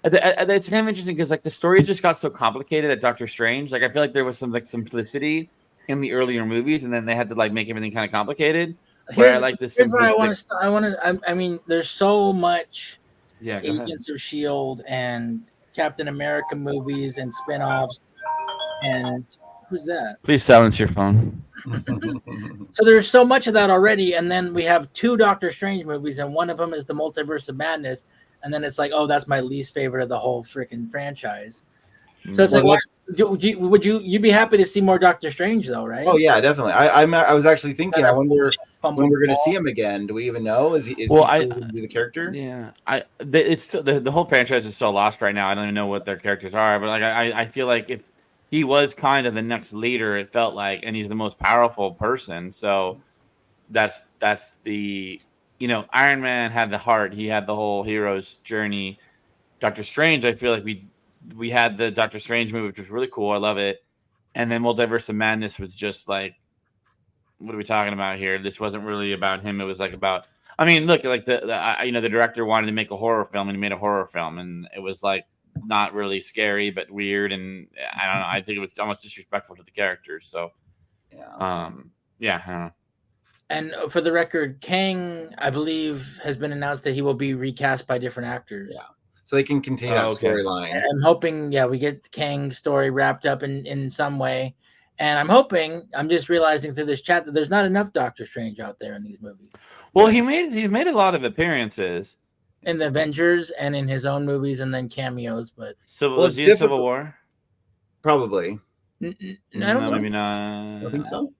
It's kind of interesting because like the story just got so complicated at Doctor Strange. Like I feel like there was some like simplicity in the earlier movies, and then they had to like make everything kind of complicated. Where I like this simplistic. I mean, there's so much. Yeah. Agents of S.H.I.E.L.D. and Captain America movies and spinoffs. And who's that? Please silence your phone. So there's so much of that already, and then we have 2 Doctor Strange movies, and one of them is the Multiverse of Madness, and then it's like, oh, that's my least favorite of the whole freaking franchise. So it's would you'd be happy to see more Doctor Strange though, right? Oh yeah, definitely. I was actually thinking. I wonder when we're going to see him again. Do we even know? Is he still going to be the character? Yeah, it's the whole franchise is so lost right now. I don't even know what their characters are, but like I feel like if he was kind of the next leader, it felt like, and he's the most powerful person. So that's the Iron Man had the heart. He had the whole hero's journey. Doctor Strange, I feel like we had the Doctor Strange movie, which was really cool. I love it. And then Multiverse of Madness was just like, what are we talking about here? This wasn't really about him. It was like about, I mean, look, like the director wanted to make a horror film, and he made a horror film, and it was like not really scary, but weird. And I don't know. I think it was almost disrespectful to the characters. So, Yeah. I don't know. And for the record, Kang, I believe, has been announced that he will be recast by different actors. Yeah. So they can continue that okay. storyline. I'm hoping, we get Kang's story wrapped up in some way. And I'm just realizing through this chat that there's not enough Doctor Strange out there in these movies. Well, he made a lot of appearances in the Avengers and in his own movies, and then cameos. But was he in Civil War? Probably. I don't know. Maybe not. I don't think so.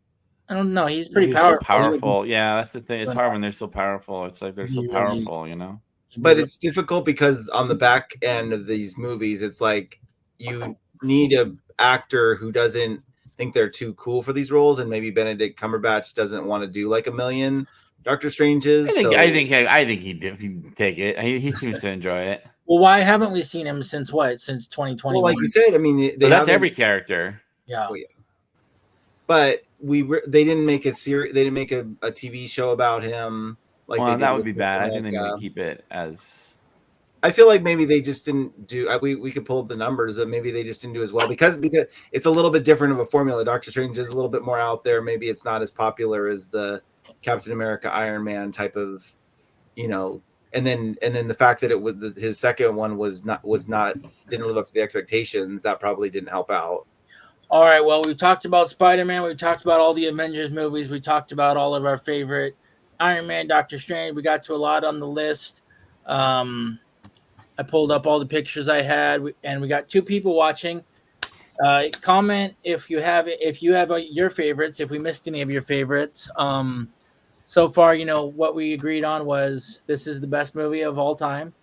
I don't know. He's pretty He's powerful. so powerful. Yeah, that's the thing. It's hard when they're so powerful. It's like they're so powerful, you know. But it's difficult because on the back end of these movies, it's like you need an actor who doesn't think they're too cool for these roles, and maybe Benedict Cumberbatch doesn't want to do like a million Doctor Stranges. I think he'd take it. He seems to enjoy it. Well, why haven't we seen him since 2020? Well, like you said, I mean, that's every character. Yeah. Well, yeah. But they didn't make a series. They didn't make a TV show about him. Like that would be bad. I think they need to keep it as. I feel like maybe they just didn't do. We could pull up the numbers, but maybe they just didn't do as well because it's a little bit different of a formula. Doctor Strange is a little bit more out there. Maybe it's not as popular as the Captain America, Iron Man type of, And then the fact that his second one didn't live up to the expectations, that probably didn't help out. All right. Well, we've talked about Spider-Man. We've talked about all the Avengers movies. We talked about all of our favorite Iron Man, Doctor Strange. We got to a lot on the list. I pulled up all the pictures I had, and we got 2 people watching. Comment if you have your favorites. If we missed any of your favorites. So far, what we agreed on was this is the best movie of all time.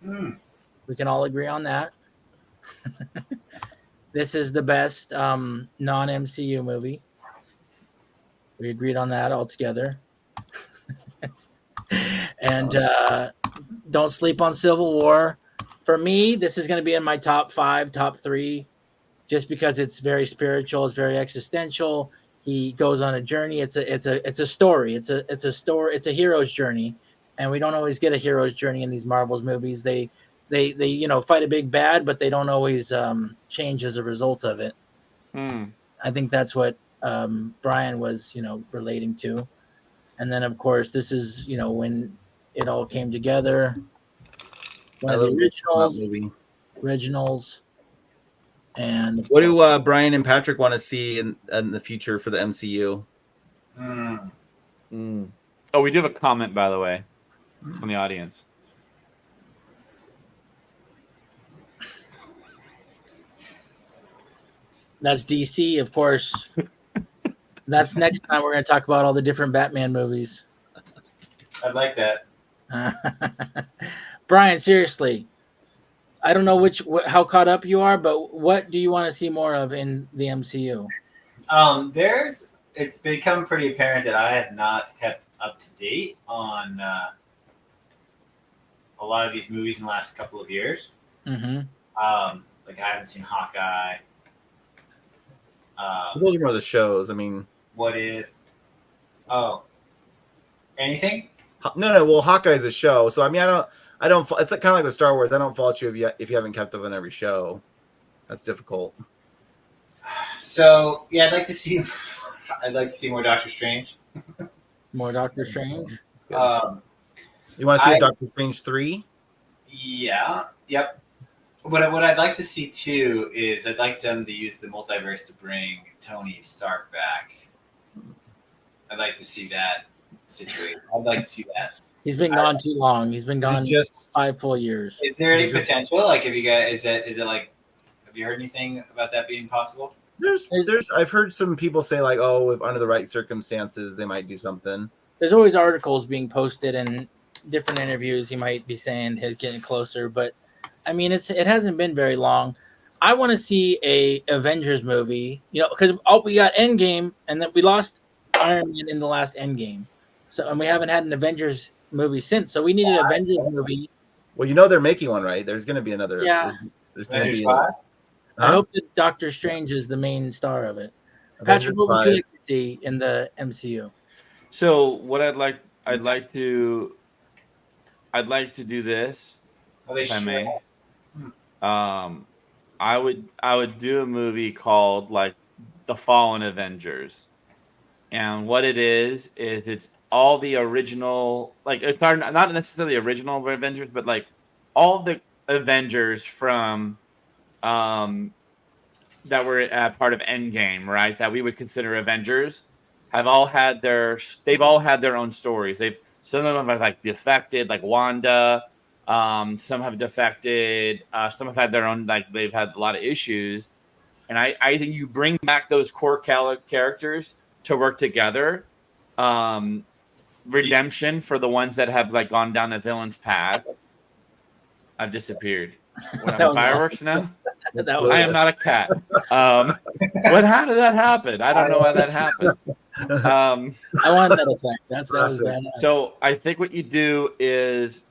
We can all agree on that. This is the best non-MCU movie. We agreed on that all together. And don't sleep on Civil War. For me, this is going to be in my top 5, top 3, just because it's very spiritual. It's very existential. He goes on a journey. It's a story. It's a story. It's a hero's journey, and we don't always get a hero's journey in these Marvel's movies. They fight a big bad, but they don't always change as a result of it. I think that's what Brian was relating to. And then of course this is when it all came together. One of the originals. And what do Brian and Patrick want to see in the future for the MCU? Oh, we do have a comment, by the way, from the audience. That's DC, of course. That's next time we're going to talk about all the different Batman movies. I'd like that. Brian, seriously, I don't know how caught up you are, but what do you want to see more of in the MCU? It's become pretty apparent that I have not kept up to date on a lot of these movies in the last couple of years. Mm-hmm. Like I haven't seen Hawkeye. Those are more the shows. I mean, what if? Oh, anything? No. Well, Hawkeye's a show, so I mean, I don't. It's kind of like with Star Wars. I don't fault you if you haven't kept up on every show. That's difficult. So yeah, I'd like to see more Doctor Strange. More Doctor Strange. You want to see Doctor Strange 3? Yeah. Yep. What I'd like to see too is I'd like them to use the multiverse to bring Tony Stark back. I'd like to see that situation. I'd like to see that. He's been gone too long. He's been gone just 5 full years. Is there any potential? Like, have you guys? Is it like? Have you heard anything about that being possible? I've heard some people say like, oh, if under the right circumstances, they might do something. There's always articles being posted and different interviews. He might be saying he's getting closer, but I mean, it hasn't been very long. I want to see a Avengers movie, because we got Endgame, and then we lost Iron Man in the last Endgame, and we haven't had an Avengers movie since. So we need an Avengers movie. Well, they're making one, right? There's going to be another. Yeah. There's going to be. I hope that Doctor Strange is the main star of it. Patrick, what would you like to see in the MCU? So what I'd like to do this, if I may. I would do a movie called like The Fallen Avengers. And what it is it's all the original, like it's not necessarily original Avengers, but like all the Avengers from um that were part of Endgame, right? That we would consider Avengers, they've all had their own stories. Some of them have like defected, like Wanda. Some have defected. Some have had their own, like they've had a lot of issues. And I think you bring back those core characters to work together. Redemption for the ones that have like gone down the villain's path. I've disappeared. What, That was fireworks awesome. now? That was I am not a cat. How did that happen? I don't know why that happened. I want that effect. That was bad. So I think what you do is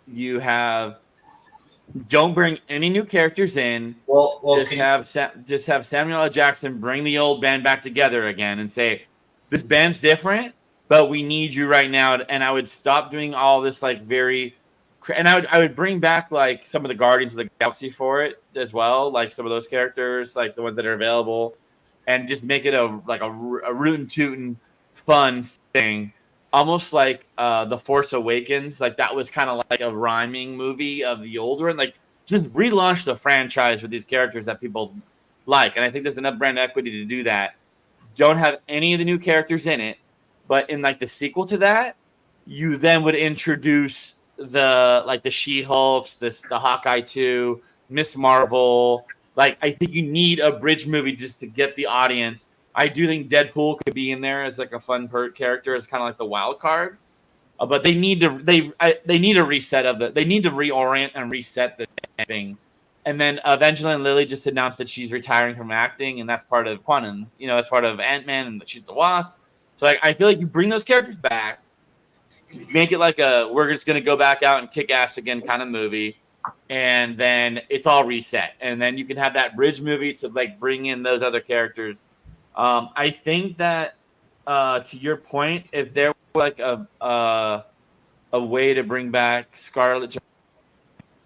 don't bring any new characters in. Well, just have Samuel L. Jackson bring the old band back together again and say, this band's different, but we need you right now. And I would stop doing all this like and I would bring back like some of the Guardians of the Galaxy for it as well, like some of those characters, like the ones that are available, and just make it a rootin' tootin' fun thing, almost like The Force Awakens. Like that was kind of like a rhyming movie of the old one. Like just relaunch the franchise with these characters that people like, and I think there's enough brand equity to do that. Don't have any of the new characters in it, but in like the sequel to that, you then would introduce the She-Hulks, the Hawkeye 2, Miss Marvel. Like I think you need a bridge movie just to get the audience. I do think Deadpool could be in there as like a fun character, as kind of like the wild card. But they need to need a reset they need to reorient and reset the thing. And then Evangeline Lilly just announced that she's retiring from acting, and that's part of Quantum. That's part of Ant-Man, and she's the Wasp. So I feel like you bring those characters back, make it like we're just going to go back out and kick ass again kind of movie, and then it's all reset. And then you can have that bridge movie to like bring in those other characters. I think that to your point, if there were like a way to bring back Scarlett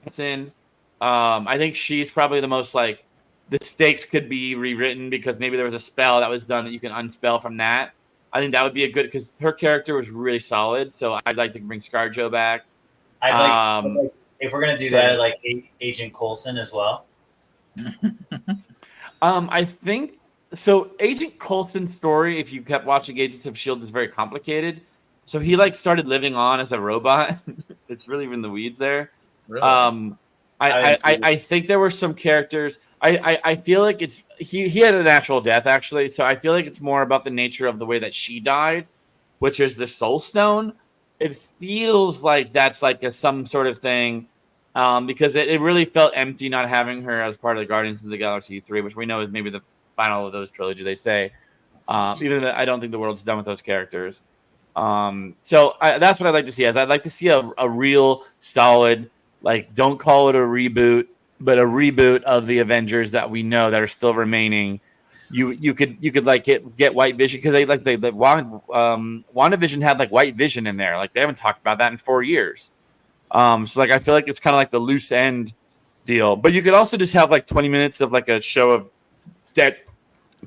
Johansson, I think she's probably the most like the stakes could be rewritten because maybe there was a spell that was done that you can unspell from that. I think that would be a good, because her character was really solid. So I'd like to bring ScarJo back. I'd like if we're gonna do that, like Agent Coulson as well. I think so. Agent Coulson's story, if you kept watching Agents of S.H.I.E.L.D., is very complicated. So he like started living on as a robot. It's really in the weeds there. Really? I think there were some characters. I feel like he had a natural death actually, so I feel like it's more about the nature of the way that she died, which is the Soul Stone. It feels like that's like some sort of thing, because it really felt empty not having her as part of the Guardians of the Galaxy 3, which we know is maybe the final of those trilogy. They say, even though I don't think the world's done with those characters. So that's what I'd like to see. I'd like to see a real solid, like, don't call it a reboot, but a reboot of the Avengers that we know that are still remaining. You could like get White Vision, because WandaVision had like White Vision in there. Like they haven't talked about that in 4 years. So like I feel like it's kind of like the loose end deal. But you could also just have like 20 minutes of like a show of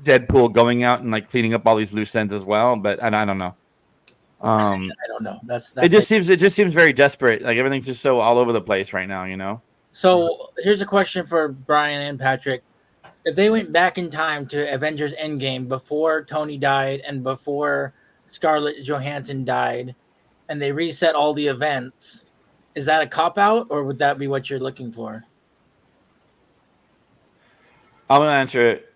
Deadpool going out and like cleaning up all these loose ends as well. But I don't know. I don't know. It just seems very desperate. Like everything's just so all over the place right now, you know. So here's a question for Brian and Patrick. If they went back in time to Avengers Endgame before Tony died and before Scarlett Johansson died, and they reset all the events, is that a cop-out, or would that be what you're looking for? I'm going to answer it.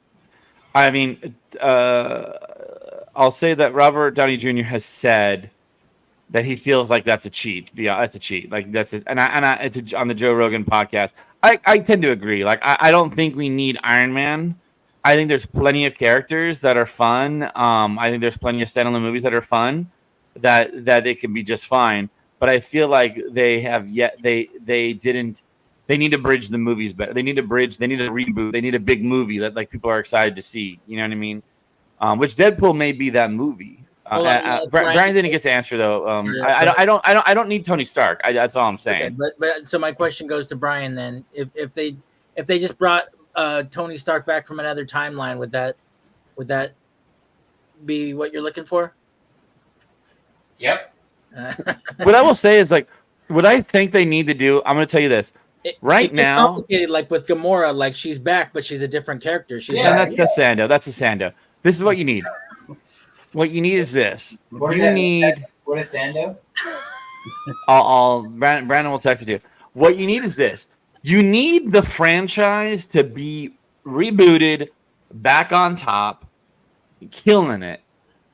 I mean, I'll say that Robert Downey Jr. has said that he feels like that's a cheat. Yeah, that's a cheat. Like that's it. And it's on the Joe Rogan podcast. I tend to agree. Like I don't think we need Iron Man. I think there's plenty of characters that are fun. I think there's plenty of standalone movies that are fun that it can be just fine. But I feel like they didn't. They need to bridge the movies better. They need to bridge. They need a reboot. They need a big movie that like people are excited to see. You know what I mean? Which Deadpool may be that movie. Brian didn't get to answer though. I don't need Tony Stark. That's all I'm saying. Okay, but so my question goes to Brian then. If they if they just brought Tony Stark back from another timeline, would that be what you're looking for? Yep. What I will say is like, what I think they need to do. I'm going to tell you this right it's now. complicated, like with Gamora, like she's back, but she's a different character. She's And that's Sando. That's a Sando. This is what you need. What you need is this. What you need. What is Sando? Brandon will text it to you. What you need is this. You need the franchise to be rebooted, back on top, killing it,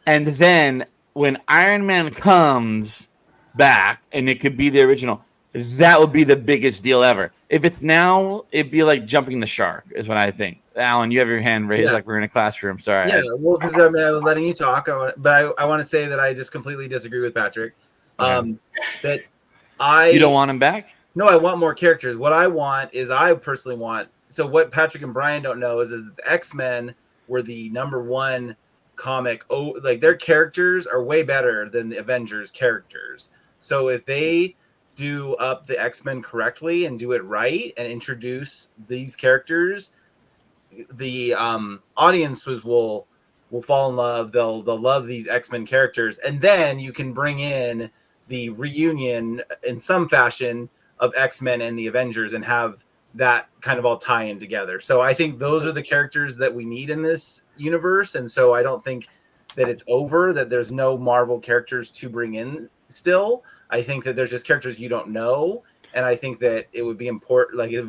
and then when Iron Man comes back, and it could be the original, that would be the biggest deal ever. If it's now, it'd be like jumping the shark, is what I think. Alan, you have your hand raised like we're in a classroom. Sorry. Yeah, well, because I was letting you talk, but I want to say that I just completely disagree with Patrick. That you don't want him back? No, I want more characters. What I want is I personally want. So what Patrick and Brian don't know is that the X-Men were the #1 comic. Oh, like their characters are way better than the Avengers characters. So if they do up the X-Men correctly and do it right and introduce these characters, the audiences will fall in love. They'll love these X-Men characters, and then you can bring in the reunion in some fashion of X-Men and the Avengers and have that kind of all tie in together. So I think those are the characters that we need in this universe. And so I don't think that it's over, that there's no Marvel characters to bring in still. I think that there's just characters you don't know. And I think that it would be important, like it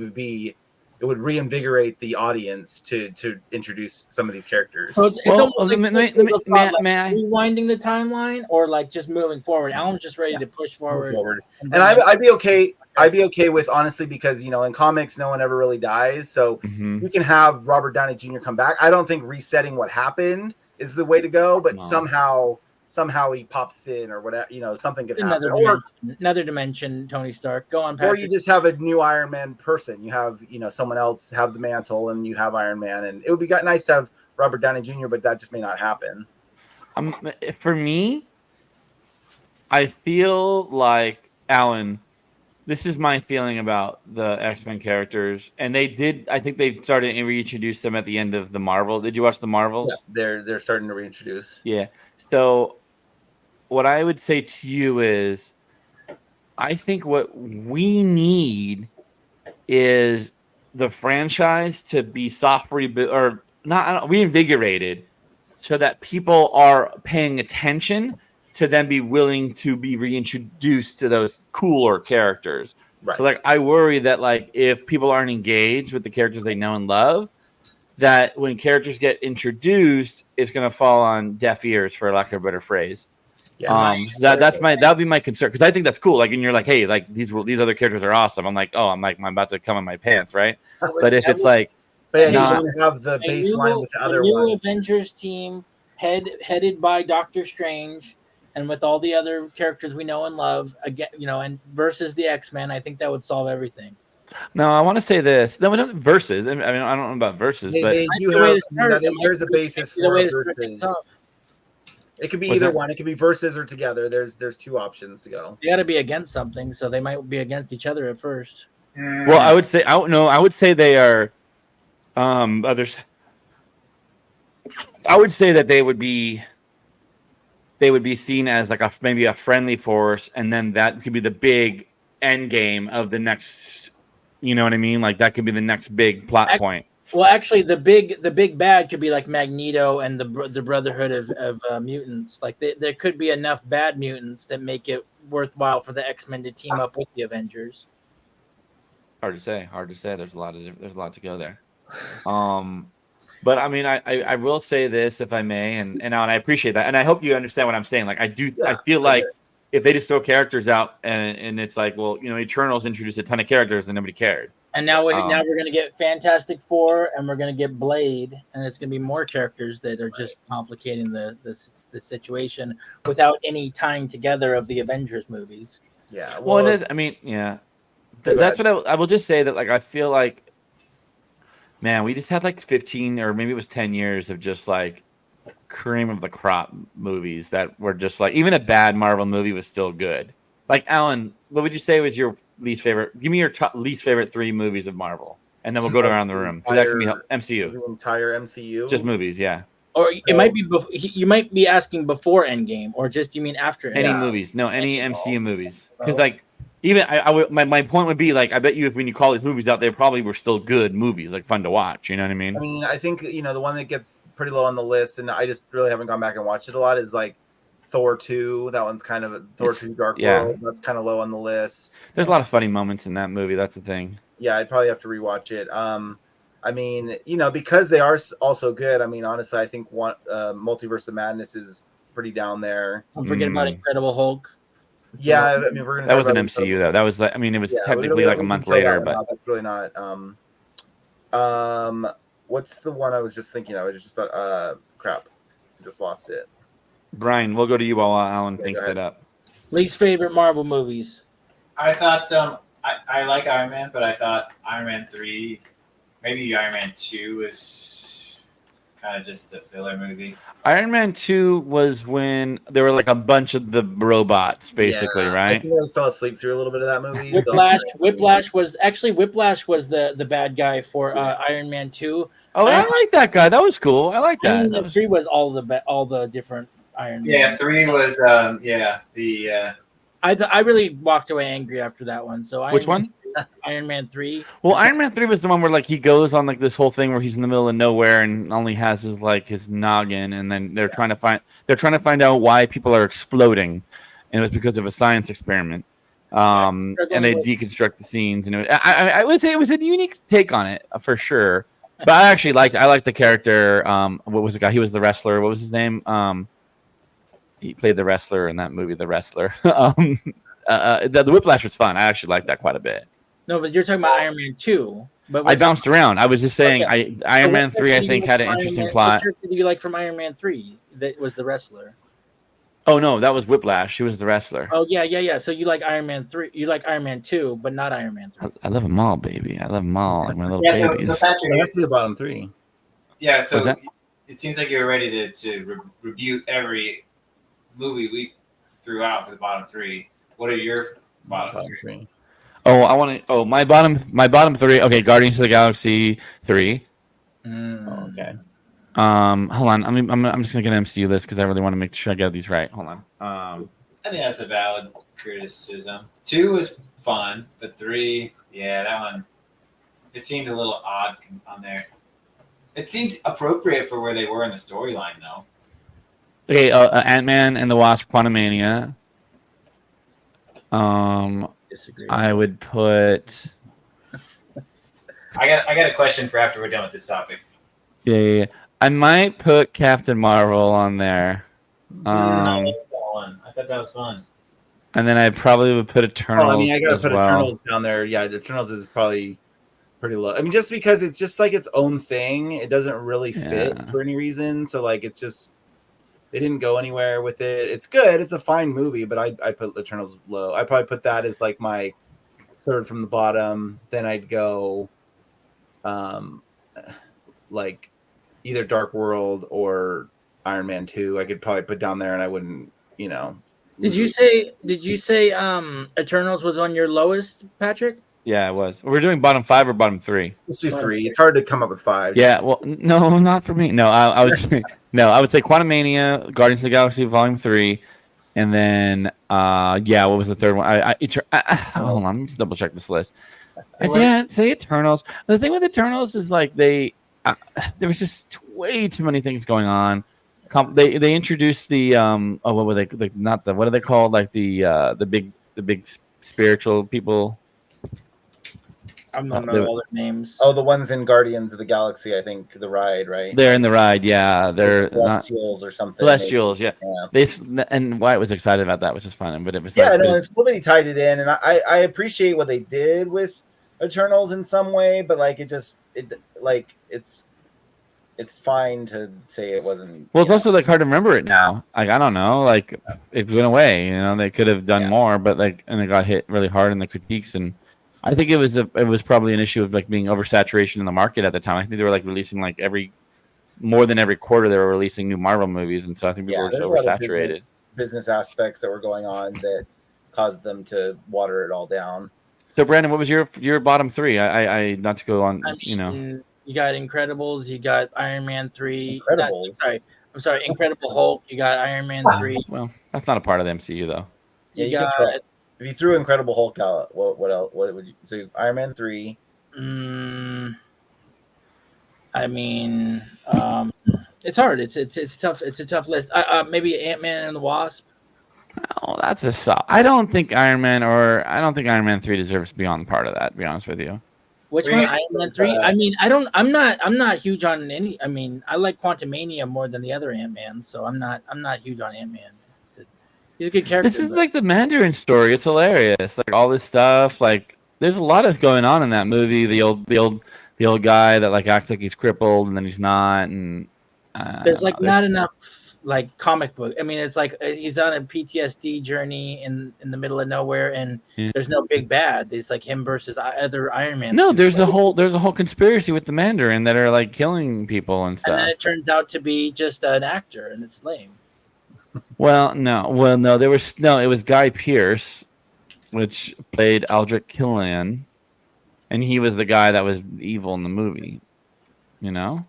would reinvigorate the audience to introduce some of these characters. So it's almost like rewinding the timeline, or like just moving forward. Alan's just ready to push forward. And I'd be okay. I'd be okay with, honestly, because in comics no one ever really dies, so you can have Robert Downey Jr. come back. I don't think resetting what happened is the way to go, but somehow he pops in or whatever, something could happen. Another dimension, Tony Stark. Go on, Patrick. Or you just have a new Iron Man person. You have, someone else have the mantle and you have Iron Man. And it would be nice to have Robert Downey Jr., but that just may not happen. For me, I feel like, Alan, this is my feeling about the X-Men characters. And I think they started to reintroduce them at the end of the Marvel. Did you watch the Marvels? Yeah, they're starting to reintroduce. Yeah. So what I would say to you is, I think what we need is the franchise to be soft or not reinvigorated, so that people are paying attention to then be willing to be reintroduced to those cooler characters. Right. So like, I worry that like if people aren't engaged with the characters they know and love, that when characters get introduced, it's going to fall on deaf ears, for lack of a better phrase. Yeah, that would be my concern, because I think that's cool. Like, and you're like, hey, like these other characters are awesome. I'm about to come in my pants, right? But if it's like, but you don't have the baseline with the other one. Avengers team headed by Doctor Strange, and with all the other characters we know and love, again, and versus the X-Men, I think that would solve everything. No, I want to say this. No, we don't versus. I mean, I don't know about versus, but there's the basis for versus. It could be either one. It could be versus or together. There's two options to go. They got to be against something, so they might be against each other at first. Well, I would say they are. Others. I would say that they would be seen as like maybe a friendly force, and then that could be the big end game of the next. You know what I mean? Like that could be the next big plot point. Well, actually, the big bad could be like Magneto and the Brotherhood of Mutants. Like there could be enough bad mutants that make it worthwhile for the X-Men to team up with the Avengers. Hard to say. There's a lot to go there. But I mean, I will say this, if I may, and I appreciate that, and I hope you understand what I'm saying. Like I feel like if they just throw characters out and it's like, well, Eternals introduced a ton of characters and nobody cared. And now we're going to get Fantastic Four, and we're going to get Blade, and it's going to be more characters that are just complicating the situation without any tying together of the Avengers movies. Yeah. Well, it is. I mean, yeah. That's what I will just say that, like, I feel like, man, we just had like 15 or maybe it was 10 years of just like cream of the crop movies that were just like, even a bad Marvel movie was still good. Like, Alan, what would you say was your least favorite? Give me your least favorite 3 movies of Marvel and then we'll go around the room. So that can be MCU. The entire MCU. Just movies, yeah. Or it might be you might be asking before Endgame, or just you mean after Any Endgame? movies? No, any MCU movies. Because like even my point would be like I bet you if when you call these movies out, they probably were still good movies, like fun to watch. You know what I mean? I mean, I think the one that gets pretty low on the list, and I just really haven't gone back and watched it a lot, is like Thor 2. That one's kind of Thor 2 Dark World. That's kind of low on the list. There's a lot of funny moments in that movie. That's the thing. Yeah, I'd probably have to rewatch it. I mean, because they are also good. I mean, honestly, I think Multiverse of Madness is pretty down there. Don't forget about Incredible Hulk. Yeah, I mean, we're gonna. That was an MCU though. That was like, I mean, it was technically like a month later, but that's really not. What's the one I was just thinking of? I just thought, crap, I just lost it. Brian, we'll go to you while Alan thinks it up. Least favorite Marvel movies? I thought I like Iron Man, but I thought Iron Man 3, maybe Iron Man 2 was kind of just a filler movie. Iron Man 2 was when there were like a bunch of the robots, basically, right? I think I fell asleep through a little bit of that movie. Whiplash was the bad guy for Iron Man 2. Oh, I like that guy. That was cool. I like that. Iron Man 3 was all the different Iron Man. Yeah, 3 was I really walked away angry after that one. So which one? Iron Man 3. Well, Iron Man 3 was the one where like he goes on like this whole thing where he's in the middle of nowhere and only has his noggin, and then they're trying to find out why people are exploding, and it was because of a science experiment. And they deconstruct the scenes, and I would say it was a unique take on it for sure. But I actually liked the character. What was the guy? He was the wrestler. What was his name? He played the wrestler in that movie, The Wrestler. The Whiplash was fun. I actually liked that quite a bit. No, but you're talking about Iron Man 2. But I bounced around. I was just saying, Iron Man 3, I think, had an interesting plot. What did you like from Iron Man 3? That was the wrestler. Oh no, that was Whiplash. She was the wrestler. Oh yeah. So you like Iron Man 3? You like Iron Man 2, but not Iron Man 3. I love them all, baby. I love them all, like my little babies. So Patrick, I see the bottom 3. Yeah, so it seems like you're ready to rebuke every movie we threw out for the bottom 3. What are your bottom 3? Oh, I want to. Oh, my bottom 3. Okay, Guardians of the Galaxy 3. Okay. Hold on. I'm just gonna get an MCU list because I really want to make sure I get these right. Hold on. I think that's a valid criticism. 2 was fun, but 3, yeah, that one. It seemed a little odd on there. It seemed appropriate for where they were in the storyline, though. Okay, Ant-Man and the Wasp: Quantumania. Disagree. I would put. I got a question for after we're done with this topic. Yeah. I might put Captain Marvel on there. I like that one. I thought that was fun. And then I probably would put Eternals. I mean, I gotta put well. Eternals down there. Yeah, Eternals is probably pretty low. I mean, just because it's just like its own thing, it doesn't really fit for any reason. So like, it's just they didn't go anywhere with it. It's good. It's a fine movie, but I put Eternals low. I probably put that as like my third from the bottom. Then I'd go, like either Dark World or Iron Man 2. I could probably put down there, and I wouldn't, Did you say Eternals was on your lowest, Patrick? Yeah, it was. We're doing bottom 5 or bottom 3. Let's do 3. It's hard to come up with 5. Yeah, well, no, not for me. No, I would say I would say Quantumania, Guardians of the Galaxy Volume 3, and then what was the third one? Hold on, let me just double check this list. Say Eternals. The thing with Eternals is like there was just way too many things going on. They introduced the what were they like? Not the what are they called? Like the big spiritual people. I don't know all their names. Oh, the ones in Guardians of the Galaxy, I think, the ride, right? They're in the ride, yeah. They're Celestials or something. Celestials, yeah. And Wyatt was excited about that, which is fun. But it was it's cool that he tied it in, and I appreciate what they did with Eternals in some way, but like it's fine to say it wasn't. Well, it's also like hard to remember it now. Like I don't know, like it went away. They could have done more, but and they got hit really hard in the critiques, and I think it was probably an issue of like being oversaturation in the market at the time. I think they were like releasing like more than every quarter they were releasing new Marvel movies, and so I think people were just oversaturated. Business aspects that were going on that caused them to water it all down. So Brandon, what was your bottom three? I not to go on. I mean, you got Incredibles, you got Iron Man 3. Incredibles. I'm sorry, Incredible Hulk. You got Iron Man 3. Well, that's not a part of the MCU though. Yeah, You you got. can throw. If you threw Incredible Hulk out, what else? What would you? So Iron Man 3. I mean, it's hard. It's tough. It's a tough list. Maybe Ant-Man and the Wasp. Oh, that's a soft. I don't think Iron Man 3 deserves to be on part of that. To be honest with you. Which We're one? gonna- Iron Man 3. I mean, I'm not huge on any. I mean, I like Quantumania more than the other Ant-Man, so I'm not huge on Ant-Man. He's a good character. This is like the Mandarin story. It's hilarious. Like all this stuff. Like there's a lot of going on in that movie. The old guy that like acts like he's crippled and then he's not. And there's like not enough like comic book. I mean, it's like he's on a PTSD journey in the middle of nowhere, and there's no big bad. It's like him versus other Iron Man. No, there's a whole conspiracy with the Mandarin that are like killing people and stuff. And then it turns out to be just an actor, and it's lame. Well, no. It was Guy Pearce, which played Aldrich Killian, and he was the guy that was evil in the movie. You know,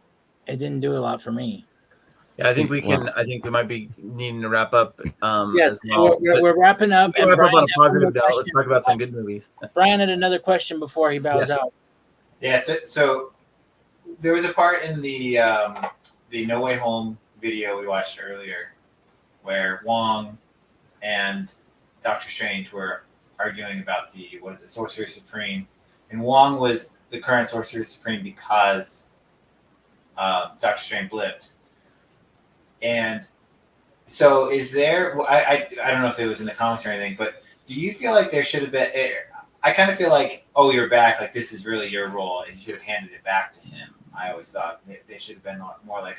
it didn't do a lot for me. Yeah, I think we can. I think we might be needing to wrap up. Yes, as well. we're wrapping up. We'll wrap up on a positive note. Let's talk about some good movies. Brian had another question before he bows out. Yeah, so there was a part in the No Way Home video we watched earlier where Wong and Doctor Strange were arguing about the Sorcerer Supreme, and Wong was the current Sorcerer Supreme because Doctor Strange blipped. And so is there, I don't know if it was in the comments or anything, but do you feel like there should have been, I kind of feel like, oh, you're back, like this is really your role, and you should have handed it back to him. I always thought they should have been more like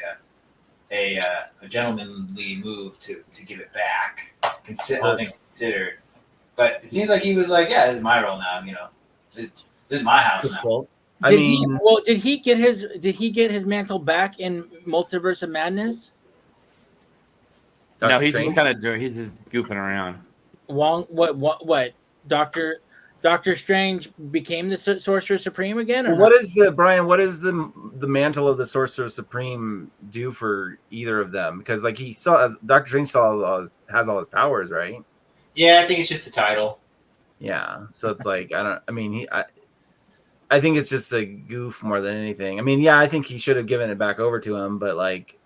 a gentlemanly move to give it back, all things considered. But it seems like he was like, yeah, this is my role now, this is my house now. Did he get his mantle back in Multiverse of Madness? No, he's just kind of goofing around. Wong, what? Doctor Strange became the Sorcerer Supreme again? Or what is the mantle of the Sorcerer Supreme do for either of them? Because like Doctor Strange has all his powers, right? Yeah, I think it's just the title. Yeah, so it's like I think it's just a goof more than anything. I mean, yeah, I think he should have given it back over to him, but like,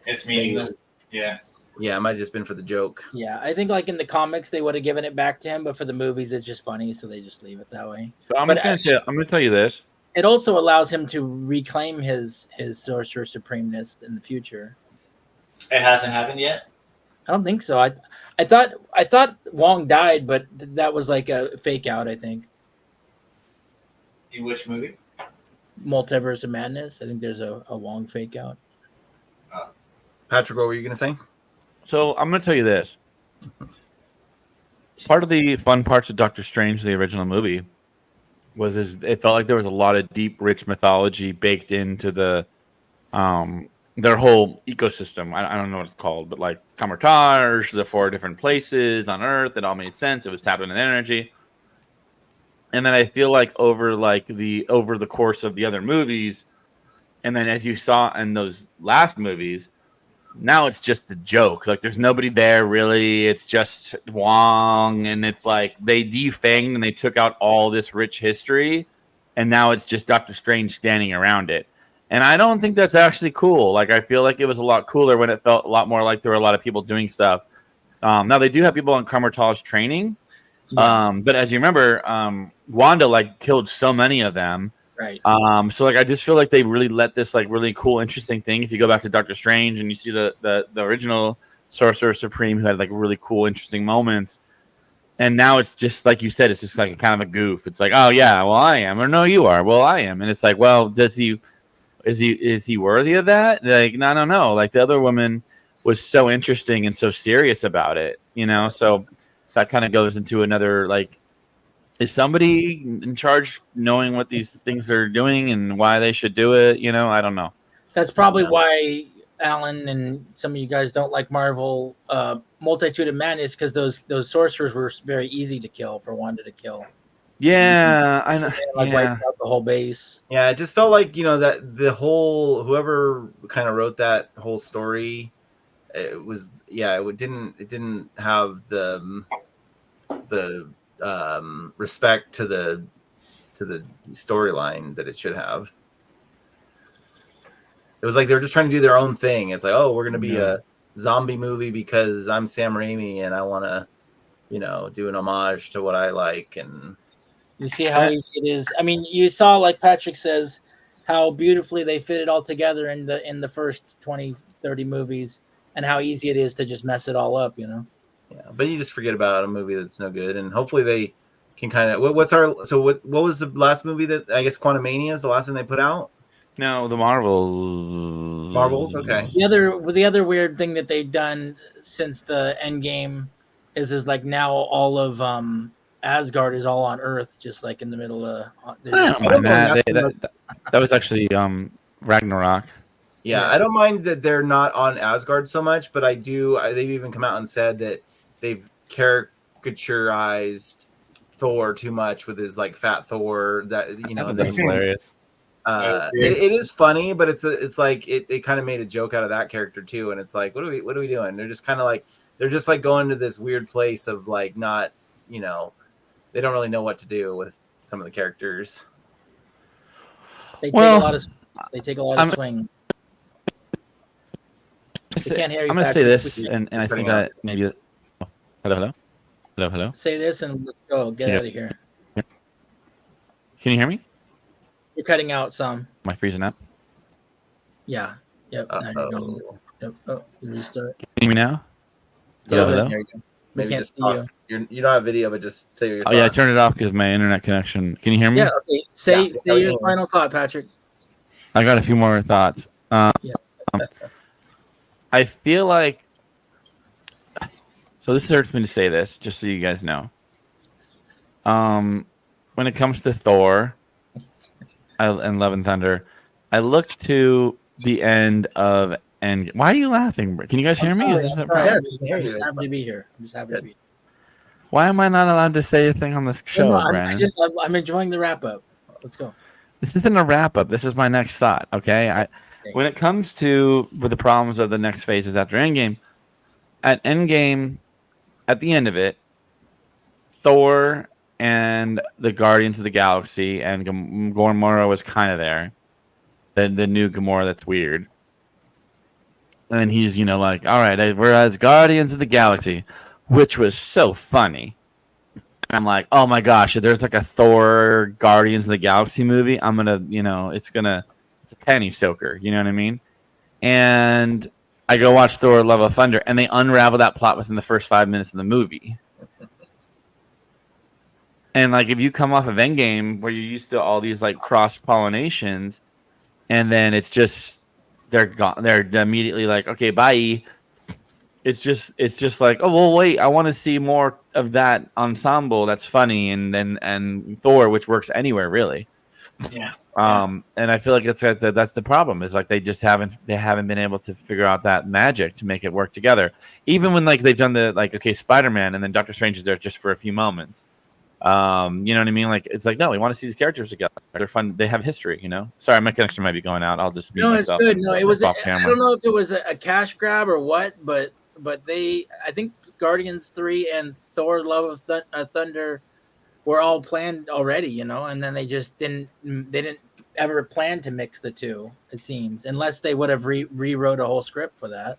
it's meaningless. Yeah. Yeah, it might have just been for the joke. Yeah, I think like in the comics they would have given it back to him, but for the movies it's just funny, so they just leave it that way. So I'm going to tell you this. It also allows him to reclaim his Sorcerer Supremeness in the future. It hasn't happened yet? I don't think so. I thought Wong died, but that was like a fake out, I think. In which movie? Multiverse of Madness. I think there's a Wong fake out. Patrick, what were you going to say? So I'm going to tell you this. Part of the fun parts of Doctor Strange, the original movie, it felt like there was a lot of deep, rich mythology baked into their whole ecosystem. I don't know what it's called, but like Kamartaj, the 4 different places on Earth, it all made sense. It was tapping into energy. And then I feel like over the course of the other movies, and then as you saw in those last movies, now it's just a joke. Like there's nobody there really. It's just Wong, and it's like they defanged and they took out all this rich history, and now it's just Doctor Strange standing around it. And I don't think that's actually cool. Like I feel like it was a lot cooler when it felt a lot more like there were a lot of people doing stuff. Now they do have people on Kamartaj training, but as you remember, Wanda like killed so many of them. Right. So like I just feel like they really let this like really cool, interesting thing. If you go back to Doctor Strange and you see the original Sorcerer Supreme who had like really cool, interesting moments, and now it's just like you said, it's just like a kind of a goof. It's like, oh yeah, well I am, or no you are, well I am, and it's like, well, is he worthy of that? Like no. Like the other woman was so interesting and so serious about it, So that kind of goes into another like. Is somebody in charge knowing what these things are doing and why they should do it? I don't know. That's probably why Alan and some of you guys don't like Marvel Multitude of Madness, because those sorcerers were very easy to kill for Wanda to kill. Yeah, I know. And, like Yeah, wiped out the whole base. Yeah, it just felt like that the whole whoever kind of wrote that whole story, it didn't have the respect to the storyline that it should have. It was like they were just trying to do their own thing. It's like, oh, we're gonna be a zombie movie because I'm Sam Raimi and I want to, do an homage to what I like. And You see how easy it is. I mean, you saw, like Patrick says, how beautifully they fit it all together in the first 20, 30 movies, and how easy it is to just mess it all up, Yeah, but you just forget about a movie that's no good, and hopefully they can kind of. What was the last movie that I guess Quantumania is the last thing they put out? no, the Marvels, okay. The other weird thing that they've done since the end game is like now all of Asgard is all on Earth, just like in the middle of. I don't mind that was actually Ragnarok. Yeah, I don't mind that they're not on Asgard so much, but they've even come out and said that they've caricaturized Thor too much with his like fat Thor. That That's hilarious. It is funny, but it's like it kind of made a joke out of that character too, and it's like, what are we doing? They're just kind of like going to this weird place of like not, they don't really know what to do with some of the characters. They take a lot of swings. I'm going to say this, and I think that maybe. Hello. Say this, and let's go. Get out of here. Can you hear me? You're cutting out some. Am I freezing up? Yeah. Yep. Now you're going. Yep. Oh, you restart. Can you hear me now? Hello. Maybe can't just see talk. You don't have video, but just say your. Yeah, I turned it off because my internet connection. Can you hear me? Yeah. Okay. Say your final thought, Patrick. I got a few more thoughts. I feel like. So this hurts me to say this, just so you guys know. When it comes to Thor and Love and Thunder, I look to the end of End. Why are you laughing? Can you guys hear me? I'm just happy to be here. Why am I not allowed to say a thing on this show, Brandon? I'm enjoying the wrap up. Let's go. This isn't a wrap up. This is my next thought. Okay. When it comes to with the problems of the next phases after Endgame, at Endgame, at the end of it, Thor and the Guardians of the Galaxy and Gamora was kind of there. The new Gamora that's weird. And he's, like, all right, we're as Guardians of the Galaxy, which was so funny. And I'm like, oh my gosh, if there's like a Thor Guardians of the Galaxy movie, I'm going to, it's a penny soaker. You know what I mean? And I go watch Thor Love of Thunder, and they unravel that plot within the first 5 minutes of the movie. And like, if you come off of Endgame, where you're used to all these like cross pollinations, and then it's just they're gone, they're immediately like, okay, bye. It's just like, oh well, wait, I want to see more of that ensemble. That's funny, and Thor, which works anywhere really. Yeah. And I feel like that's the problem is like they haven't been able to figure out that magic to make it work together. Even when like they've done the like, okay, Spider-Man and then Doctor Strange is there just for a few moments. You know what I mean? Like it's like, no, we want to see these characters together. They're fun. They have history. Sorry, my connection might be going out. I'll just mute myself. No, it's good. No, it was. Off camera. I don't know if it was a cash grab or what, but I think Guardians 3 and Thor: Love of Thunder were all planned already, and then they just didn't ever plan to mix the two, it seems, unless they would have rewrote a whole script for that.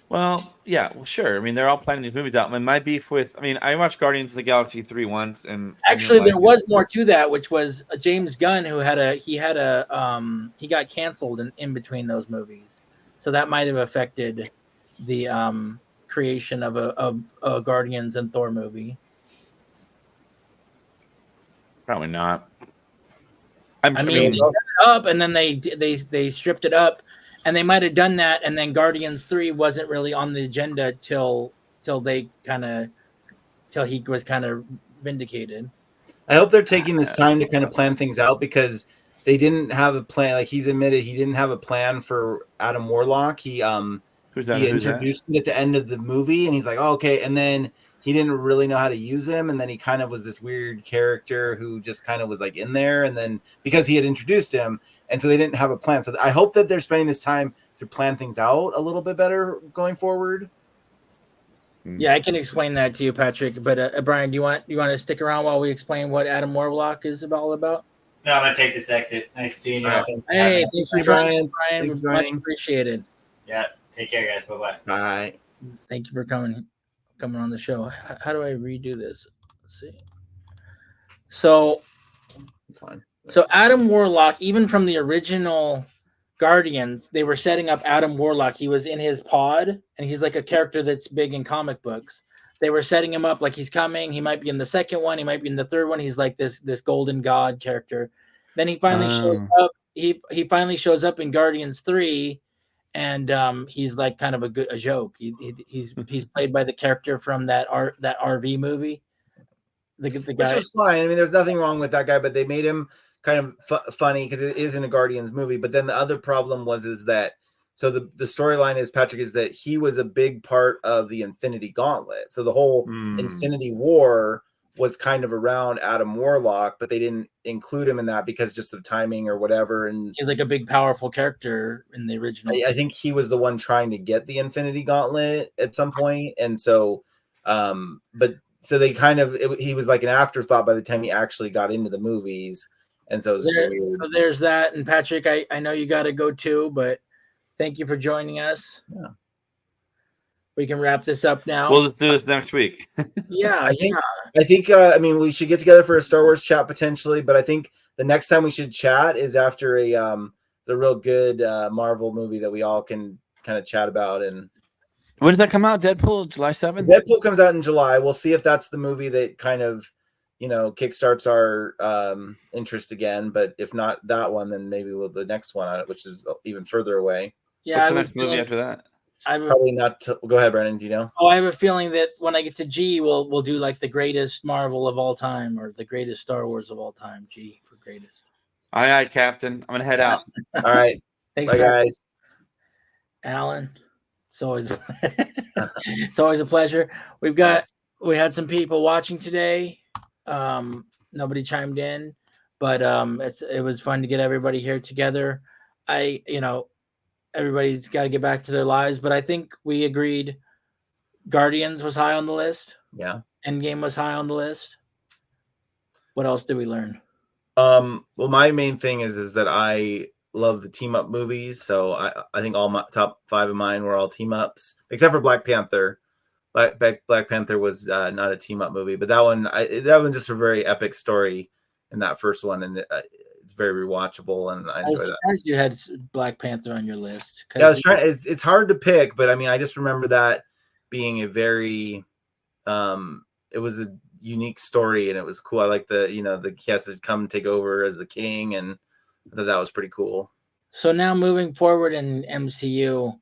Well, yeah, well, sure. I mean, they're all planning these movies out. And my beef with, I watched Guardians of the Galaxy 3 once, and actually there was more to that, which was James Gunn, who he got canceled in between those movies, so that might have affected the creation of a Guardians and Thor movie. Probably not. I mean, they set it up and then they stripped it up, and they might have done that, and then Guardians 3 wasn't really on the agenda till he was kind of vindicated. I hope they're taking this time to kind of plan things out, because they didn't have a plan. Like he's admitted he didn't have a plan for Adam Warlock. He introduced it at the end of the movie, and he's like, oh, okay, and then he didn't really know how to use him, and then he kind of was this weird character who just kind of was like in there, and then because he had introduced him, and so they didn't have a plan. So I hope that they're spending this time to plan things out a little bit better going forward. Yeah, I can explain that to you, Patrick. But Brian, do you want to stick around while we explain what Adam Warlock is all about? No, I'm gonna take this exit. Nice seeing you. All right. Hey, thanks for joining us, Brian. Thanks for Much joining. appreciated. Yeah, take care, guys. Bye-bye. Bye. Thank you for coming on the show. How do I redo this? Let's see. So It's fine. So Adam Warlock, even from the original Guardians, they were setting up Adam Warlock. He was in his pod, and he's like a character that's big in comic books. They were setting him up like he's coming. He might be in the second one. He might be in the third one. He's like this golden god character. Then he finally shows up. He finally shows up in Guardians 3, and he's like kind of a joke. He's played by the character from that RV movie. The guy. Which was fine. I mean, there's nothing wrong with that guy, but they made him kind of funny because it is in a Guardians movie. But then the other problem is that so the storyline is, Patrick, is that he was a big part of the Infinity Gauntlet. So the whole Infinity War was kind of around Adam Warlock, but they didn't include him in that because just of timing or whatever. And he's like a big, powerful character in the original. I think he was the one trying to get the Infinity Gauntlet at some point. And so, so they he was like an afterthought by the time he actually got into the movies. And so it was weird. So there's that. And Patrick, I know you got to go too, but thank you for joining us. Yeah. We can wrap this up now. We'll just do this next week. I think I mean, we should get together for a Star Wars chat potentially, but I think the next time we should chat is after the real good Marvel movie that we all can kind of chat about. And when does that come out? Deadpool, July 7th? Deadpool comes out in July. We'll see if that's the movie that kind of, kickstarts our interest again. But if not that one, then maybe the next one, which is even further away. Yeah. What's the next movie after that? Probably not. Go ahead, Brandon. Do you know? Oh, I have a feeling that when I get to G, we'll do like the greatest Marvel of all time or the greatest Star Wars of all time. G for greatest. All right, Captain. I'm gonna head out. All right. Thanks, bye, guys. Alan. It's always a pleasure. We had some people watching today. Nobody chimed in, but it was fun to get everybody here together. Everybody's got to get back to their lives, but I think we agreed Guardians was high on the list. Yeah. Endgame was high on the list. What else did we learn? Well, my main thing is that I love the team up movies. So I think all my top 5 of mine were all team ups, except for Black Panther. Black Panther was not a team up movie, but that one just a very epic story in that first one. And it's very rewatchable, and I enjoy that. Surprised you had Black Panther on your list. Yeah, I was trying. It's hard to pick, but I mean, I just remember that being a very, it was a unique story, and it was cool. I like the he has to come take over as the king, and I thought that was pretty cool. So now moving forward in MCU,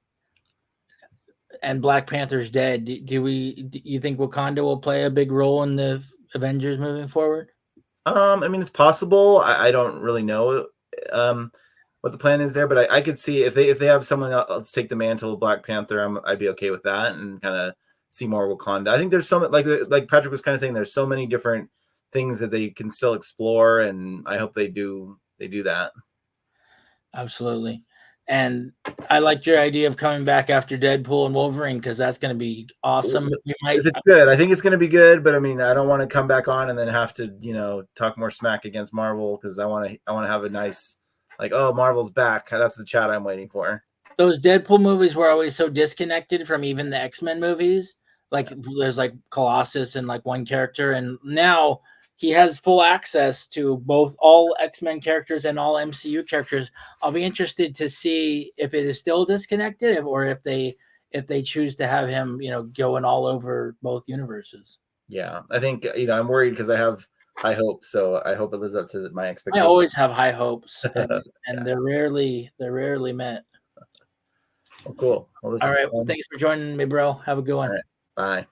and Black Panther's dead. Do you think Wakanda will play a big role in the Avengers moving forward? I mean, it's possible. I don't really know what the plan is there, but I could see if they have someone else take the mantle of Black Panther, I'd be okay with that and kind of see more Wakanda. I think there's some like Patrick was kind of saying, there's so many different things that they can still explore, and I hope they do that. Absolutely. And I liked your idea of coming back after Deadpool and Wolverine, because that's going to be awesome. If it's good, I think it's going to be good. But I mean, I don't want to come back on and then have to, talk more smack against Marvel, because I want to have a nice, oh, Marvel's back. That's the chat I'm waiting for. Those Deadpool movies were always so disconnected from even the X-Men movies. There's Colossus and one character, and now he has full access to both all X-Men characters and all MCU characters. I'll be interested to see if it is still disconnected, or if they choose to have him, going all over both universes. Yeah, I think I'm worried because I have high hopes, so I hope it lives up to my expectations. I always have high hopes, and they're rarely met. Well, cool. Well, all right. Well, thanks for joining me, bro. Have a good one. All right. Bye.